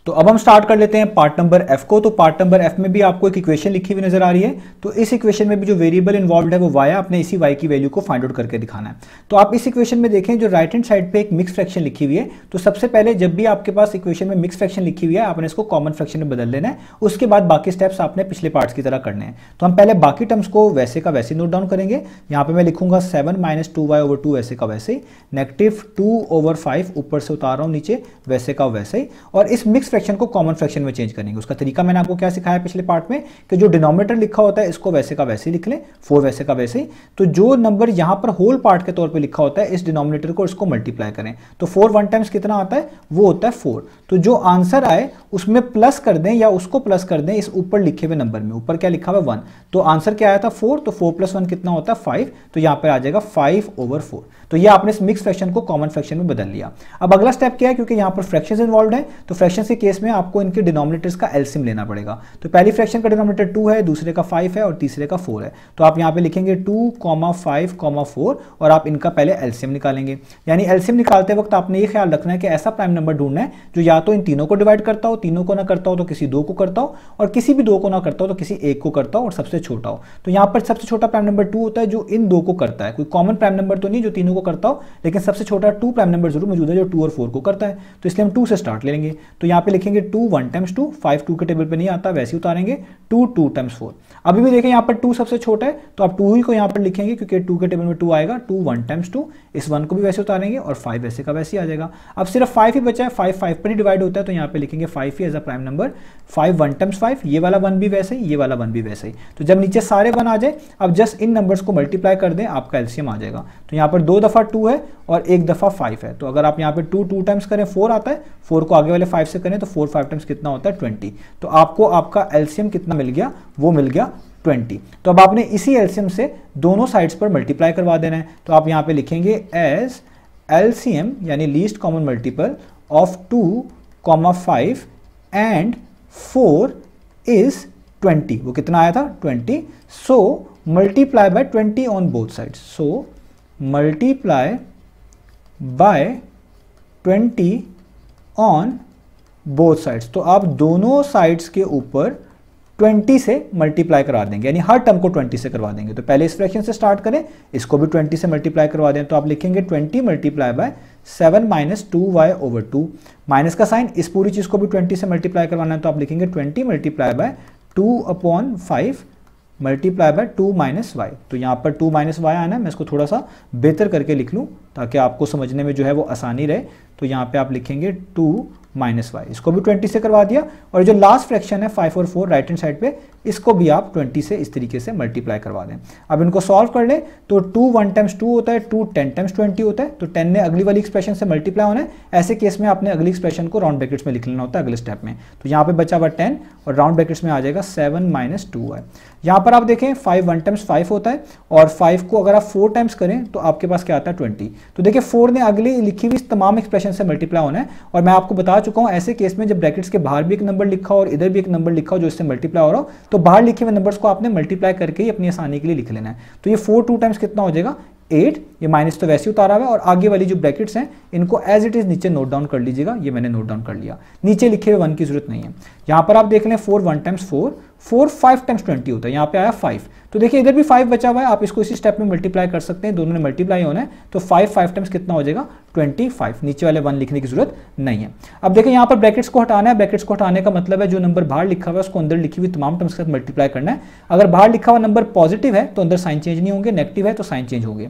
A: तो अब हम स्टार्ट कर लेते हैं पार्ट नंबर एफ को। तो पार्ट नंबर एफ में भी आपको एक इक्वेशन लिखी हुई नजर आ रही है, तो इस इक्वेशन में भी जो वेरिएबल इन्वॉल्व है वो y है, आपने इसी y की वैल्यू को फाइंड आउट करके दिखाना है। तो आप इस इक्वेशन में देखें जो राइट हैंड साइड पे एक मिक्स फ्रैक्शन लिखी हुई है, तो सबसे पहले जब भी आपके पास इक्वेशन में मिक्स फ्रैक्शन लिखी हुई है आपने इसको कॉमन फ्रैक्शन में बदल लेना है, उसके बाद बाकी स्टेप्स आपने पिछले पार्ट्स की तरह करने हैं। तो हम पहले बाकी टर्म्स को वैसे का वैसे नोट डाउन करेंगे। यहाँ पे मैं लिखूंगा 7 - 2y/2 वैसे का वैसे, -2/5 ऊपर से उतार रहा हूँ नीचे वैसे का वैसे ही, और इस मिक्स फ्रैक्शन को कॉमन फ्रैक्शन में चेंज करेंगे। उसका तरीका मैंने आपको क्या सिखाया पिछले पार्ट में कि जो डिनोमिनेटर लिखा होता है इसको वैसे का वैसे ही लिख लें, 4 वैसे का वैसे ही। तो जो नंबर यहाँ पर होल पार्ट के तौर पे लिखा होता है इस डिनोमिनेटर को इसको मल्टीप्लाई करें तो 4 1 टाइम्स कितना आता है, वो होता है 4। तो जो आंसर आए उसमें प्लस कर दें या उसको प्लस कर दें इस ऊपर लिखे हुए नंबर में। ऊपर क्या लिखा हुआ 1, तो आंसर क्या आया था 4, तो 4 + 1 कितना होता है 5, तो यहाँ पर आ जाएगा 5/4। तो ये आपने इस मिक्स फ्रैक्शन को कॉमन फ्रैक्शन में बदल लिया। अब अगला स्टेप क्या है, क्योंकि यहाँ पर फ्रैक्शंस इन्वॉल्व है तो फ्रैक्शंस के केस में आपको इनके डिनोमिनेटर्स का एलसीएम लेना पड़ेगा। तो पहली फ्रैक्शन का डिनोमिनेटर 2 है, दूसरे का 5 है और तीसरे का 4 है। तो आप यहाँ पे लिखेंगे 2, 5, 4 और आप इनका पहले एलसीएम निकालेंगे। यानी एलसीएम निकालते वक्त आपने ये ख्याल रखना है कि ऐसा प्राइम नंबर ढूंढना है जो या तो इन तीनों को डिवाइड करता हो, तीनों को ना करता हो तो किसी 2 को करता हो, और किसी भी 2 को ना करता हो तो किसी 1 को करता हो और सबसे छोटा हो। तो यहाँ पर सबसे छोटा प्राइम नंबर 2 होता है जो इन 2 को करता है। कोई कॉमन प्राइम नंबर तो नहीं जो तीनों को करता हो, लेकिन सबसे छोटा 2 प्राइम नंबर जरूर मौजूद है जो 2 और 4 को करता है। तो इसलिए हम 2 से स्टार्ट ले लेंगे। तो यहाँ पे लिखेंगे 2 1 टाइम्स 2, 5 2 के टेबल पे नहीं आता वैसे ही उतारेंगे, 2 2 टाइम्स 4। अभी भी देखें यहाँ पर 2 सबसे छोटा है तो आप 2 ही को यहाँ पर लिखेंगे क्योंकि 2 के टेबल में 2 आएगा, 2 1 टाइम्स 2, इस 1 को भी वैसे उतारेंगे और 5 वैसे का वैसे ही आ जाएगा। अब सिर्फ 5 ही बचा है, 5 5 पर ही डिवाइड होता है तो यहाँ पे लिखेंगे 5 ही is a prime number. 5 1 times 5, ये वाला 1 भी वैसे ही, ये वाला 1 भी वैसे ही। तो जब नीचे सारे 1 आ जाए अब जस्ट इन नंबर्स को मल्टीप्लाई कर दें, आपका एलसीएम आ जाएगा। तो यहाँ पर 2 दफ़ा 2 है और 1 दफ़ा 5 है। तो अगर आप यहाँ पे 2 2 टाइम्स करें 4 आता है, 4 को आगे वाले 5 से करें तो 4 5 टाइम्स कितना होता है 20। तो आपको आपका एलसीएम कितना मिल गया, वो मिल गया 20। तो अब आपने इसी एलसीएम से दोनों साइड्स पर मल्टीप्लाई करवा देना है। तो आप यहाँ पे लिखेंगे एज एलसीएम यानी least common multiple of 2, 5 and 4 is 20। वो कितना आया था 20। सो multiply bye 20 on both sides. So multiply bye 20 on both sides. तो आप दोनों साइड्स के ऊपर 20 से मल्टीप्लाई करवा देंगे, यानी हर टर्म को 20 से करवा देंगे। तो पहले इस फ्रैक्शन से स्टार्ट करें, इसको भी 20 से मल्टीप्लाई करवा दें। तो आप लिखेंगे 20 मल्टीप्लाई बाय 7 - 2y/2। माइनस का साइन, इस पूरी चीज को भी 20 से मल्टीप्लाई करवाना है तो आप लिखेंगे 20 multiply by 2/5 multiply by 2 - y। तो यहाँ पर 2 - y आना है, मैं इसको थोड़ा सा बेहतर करके लिख लूँ ताकि आपको समझने में जो है वो आसानी रहे। तो यहाँ पे आप लिखेंगे 2 - y, इसको भी 20 से करवा दिया। और जो लास्ट फ्रैक्शन है 5 और 4 राइट हैंड साइड पे, इसको भी आप 20 से इस तरीके से मल्टीप्लाई करवा दें। अब इनको सॉल्व कर लें तो 2 1 टाइम्स 2 होता है, 2 10 टाइम्स 20 होता है। तो 10 ने अगली वाली एक्सप्रेशन से मल्टीप्लाई होना है। ऐसे केस में आपने अगली एक्सप्रेशन को राउंड ब्रैकेट्स में लिख लेना होता है अगले स्टेप में। तो यहाँ पे बचा हुआ 10 और राउंड ब्रैकेट्स में आ जाएगा 7 - 2y। यहाँ पर आप देखें 5 1 टाइम्स 5 होता है और 5 को अगर आप 4 टाइम्स करें तो आपके पास क्या आता है 20। तो देखिए 4 ने अगली लिखी हुई तमाम एक्सप्रेशन से मल्टीप्लाई होना है। और मैं आपको बता चुका हूँ ऐसे केस में जब ब्रैकेट्स के बाहर भी एक नंबर लिखा हो और इधर भी एक नंबर लिखा हो जो इससे मल्टीप्लाई हो रहा हो, तो बाहर लिखे हुए नंबर्स को आपने मल्टीप्लाई करके ही अपनी आसानी के लिए लिख लेना है। तो ये 4 2 टाइम्स कितना हो जाएगा 8। ये माइनस तो वैसे ही उतारा हुआ है और आगे वाली जो ब्रैकेट्स हैं इनको एज इट इज नीचे नोट डाउन कर लीजिएगा। ये मैंने नोट डाउन कर लिया, नीचे लिखे हुए 1 की जरूरत नहीं है। यहाँ पर आप देख लें 4 1 टाइम्स 4, 4 5 टाइम्स 20 होता है, यहाँ पे आया 5। तो देखिए इधर भी 5 बचा हुआ है, आप इसको इसी स्टेप में मल्टीप्लाई कर सकते हैं, दोनों ने मल्टीप्लाई होना है। तो 5 5 टाइम्स कितना हो जाएगा 25। नीचे वाले 1 लिखने की जरूरत नहीं है। अब देखिए यहाँ पर ब्रैकेट्स को हटाना है। ब्रैकेट्स को हटाने का मतलब है जो नंबर बाहर लिखा हुआ है उसको अंदर लिखी हुई तमाम टर्म्स के साथ मल्टीप्लाई करना है। अगर बाहर लिखा हुआ नंबर पॉजिटिव है तो अंदर साइन चेंज नहीं होंगे, नेगेटिव है तो साइन चेंज होंगे।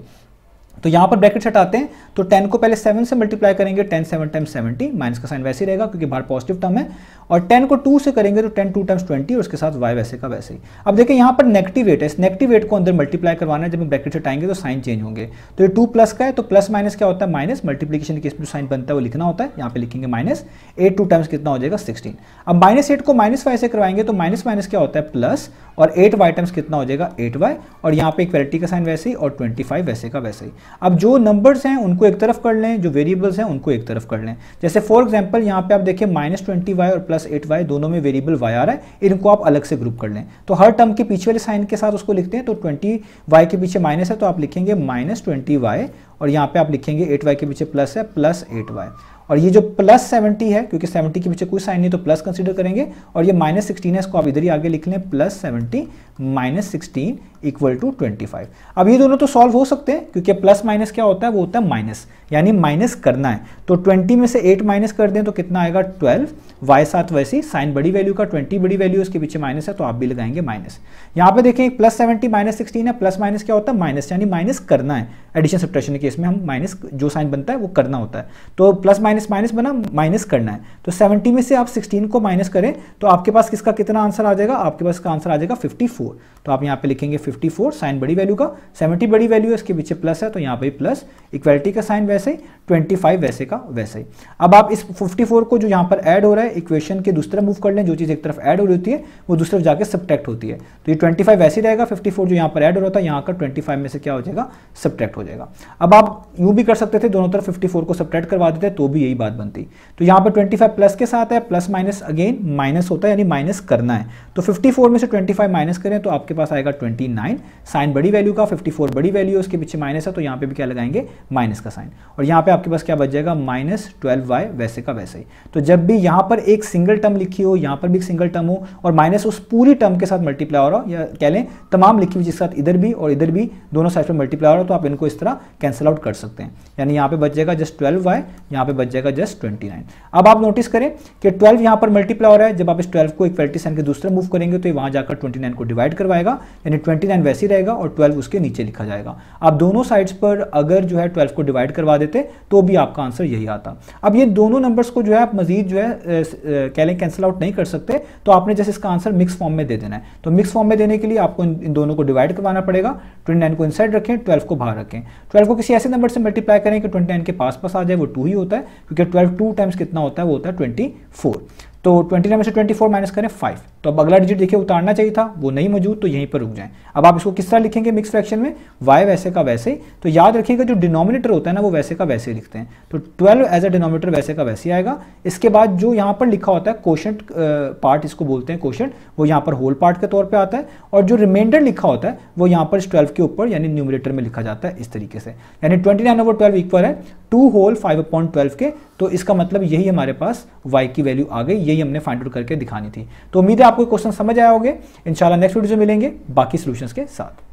A: तो यहाँ पर ब्रैकेट्स हटाते हैं तो 10 को पहले 7 से मल्टीप्लाई करेंगे, 10 7 टाइम्स 70, माइनस का साइन वैसे ही रहेगा क्योंकि बाहर पॉजिटिव टर्म है। और 10 को 2 से करेंगे तो 10 2 टाइम्स 20 और उसके साथ y वैसे का वैसे ही। अब देखिए यहाँ पर नेगेटिव 8 है, इस नेगेटिव 8 को अंदर मल्टीप्लाई करवाना है। जब हम ब्रैकेट्स हटाएंगे तो साइन चेंज होंगे। तो ये 2 प्लस का है तो प्लस माइनस क्या होता है माइनस, मल्टीप्लिकेशन के केस में जो साइन बनता है वो लिखना होता है। यहाँ पे लिखेंगे माइनस 8 2 टाइम्स कितना हो जाएगा 16। अब -8 को -y से करवाएंगे तो माइनस माइनस क्या होता है प्लस, और 8y टाइम्स कितना हो जाएगा 8y, और यहाँ पे इक्वलिटी का साइन वैसे ही और 25 वैसे का वैसे ही। अब जो नंबर्स हैं उनको एक तरफ कर लें, जो वेरिएबल्स हैं उनको एक तरफ कर लें। जैसे फॉर एग्जांपल यहाँ पे आप देखिए -20y और +8y दोनों में वेरिएबल y आ रहा है, इनको आप अलग से ग्रुप कर लें। तो हर टर्म के पीछे वाले साइन के साथ उसको लिखते हैं। तो 20y के पीछे माइनस है तो आप लिखेंगे -20y, और यहाँ पे आप लिखेंगे 8y के पीछे प्लस है +8y। और ये जो +70 है क्योंकि 70 के पीछे कोई साइन नहीं तो प्लस कंसीडर करेंगे, और ये -16 है इसको आप इधर ही आगे लिख लें +70 -16 = 25। अब ये दोनों तो सॉल्व हो सकते हैं क्योंकि प्लस माइनस क्या होता है वो होता है माइनस, यानी माइनस करना है। तो 20 में से 8 माइनस कर दें तो कितना आएगा 12, y साथ वैसी, साइन बड़ी वैल्यू का 20 बड़ी वैल्यू उसके पीछे माइनस है तो आप भी लगाएंगे माइनस। यहाँ पे देखें प्लस 70 माइनस 16 है, प्लस माइनस क्या होता है माइनस, यानी माइनस करना है। एडिशन सब्ट्रैक्शन के केस में हम माइनस जो साइन बनता है वो करना होता है, तो प्लस माइनस माइनस बना, माइनस करना है। तो 70 में से आप 16 को माइनस करें तो आपके पास किसका कितना आंसर आ जाएगा, आपके पास का आंसर आ जाएगा 54। तो आप यहाँ पे लिखेंगे 54 साइन बड़ी वैल्यू का, 70 बड़ी वैल्यू है इसके पीछे प्लस है तो यहाँ पे प्लस, इक्वलिटी का साइन वैसे ही, 25 वैसे का वैसे ही। अब आप इस 54 को जो यहाँ पर ऐड हो रहा है इक्वेशन के दूसरी तरफ मूव कर लें, जो चीज़ एक तरफ ऐड हो रही होती है वो दूसरी तरफ जाके सब्ट्रैक्ट होती है। तो ये 25 वैसे ही रहेगा, 54 जो यहाँ पर ऐड हो रहा था यहाँ का 25 में से क्या हो जाएगा सब्ट्रैक्ट हो जाएगा। अब आप यूँ भी कर सकते थे, दोनों तरफ 54 को सब्ट्रैक्ट करवा देते तो भी यही बात बनती। तो यहाँ पर 25 प्लस के साथ है, प्लस माइनस अगेन माइनस होता है यानी माइनस करना है। तो 54 में से 25 माइनस करें तो आपके पास आएगा 29, साइन बड़ी वैल्यू का, 54 बड़ी वैल्यू उसके पीछे माइनस है तो यहाँ पे भी क्या लगाएंगे माइनस का साइन, और यहाँ पे आपके पास क्या बच जाएगा माइनस 12y वैसे का वैसे ही। तो जब भी यहाँ पर एक सिंगल टर्म लिखी हो, यहाँ पर भी एक सिंगल टर्म हो और माइनस उस पूरी टर्म के साथ मल्टीप्लाई हो रहा हो, या कह लें तमाम लिखी हुई जिसके साथ इधर भी और इधर भी दोनों साइड पर मल्टीप्लाई हो रहा हो, तो आप इनको इस तरह कैंसिल आउट कर सकते हैं। यानी यहाँ पे बच जाएगा जस्ट 12y, यहाँ पे बच जाएगा जस्ट 29। अब आप नोटिस करें कि 12 यहाँ पर मल्टीप्लाई हो रहा है, जब आप इस 12 को इक्वलिटी साइन के दूसरे मूव करेंगे तो वहाँ जाकर 29 को डिवाइड करवाएगा, यानी 29 वैसे ही रहेगा और 12 उसके नीचे लिखा जाएगा। आप दोनों साइड्स पर अगर जो है 12 को डिवाइड करवा देते तो भी आपका आंसर यही आता। अब ये दोनों नंबर्स को जो है आप मजीद जो है कह लें कैंसिल आउट नहीं कर सकते, तो आपने जैसे इसका आंसर मिक्स फॉर्म में दे देना है। तो मिक्स फॉर्म में देने के लिए आपको इन दोनों को डिवाइड करवाना पड़ेगा, 29 को इनसाइड रखें, 12 को बाहर रखें। 12 को किसी ऐसे नंबर से मल्टीप्लाई करें कि 29 के पास आ जाए, वो 2 ही होता है, क्योंकि 12 2 टाइम्स कितना होता है वो होता है 24। तो 29 में से 24 माइनस करें 5, तो अब अगला डिजिट देखिए उतारना चाहिए था, वो नहीं मौजूद, तो यहीं पर रुक जाएं। अब आप इसको किस तरह लिखेंगे मिक्स फ्रैक्शन में, y वैसे का वैसे। तो याद रखिएगा जो डिनोमिनेटर होता है ना वो वैसे का वैसे लिखते हैं, तो 12 एज अ डिनोमिनेटर वैसे का वैसे आएगा। इसके बाद जो यहाँ पर लिखा होता है कोशेंट पार्ट, इसको बोलते हैं कोशेंट, वो यहाँ पर होल पार्ट के तौर पर आता है, और जो रिमाइंडर लिखा होता है वो यहाँ पर 12 के ऊपर यानी न्यूमरेटर में लिखा जाता है इस तरीके से। यानी 29/12 इक्वल है 2 होल 5/12 के। तो इसका मतलब यही हमारे पास y की वैल्यू आ गई, यही हमने फाइंड आउट करके दिखानी थी। तो उम्मीद है आपको क्वेश्चन समझ आए होंगे। इंशाल्लाह नेक्स्ट वीडियो में मिलेंगे बाकी सॉल्यूशंस के साथ।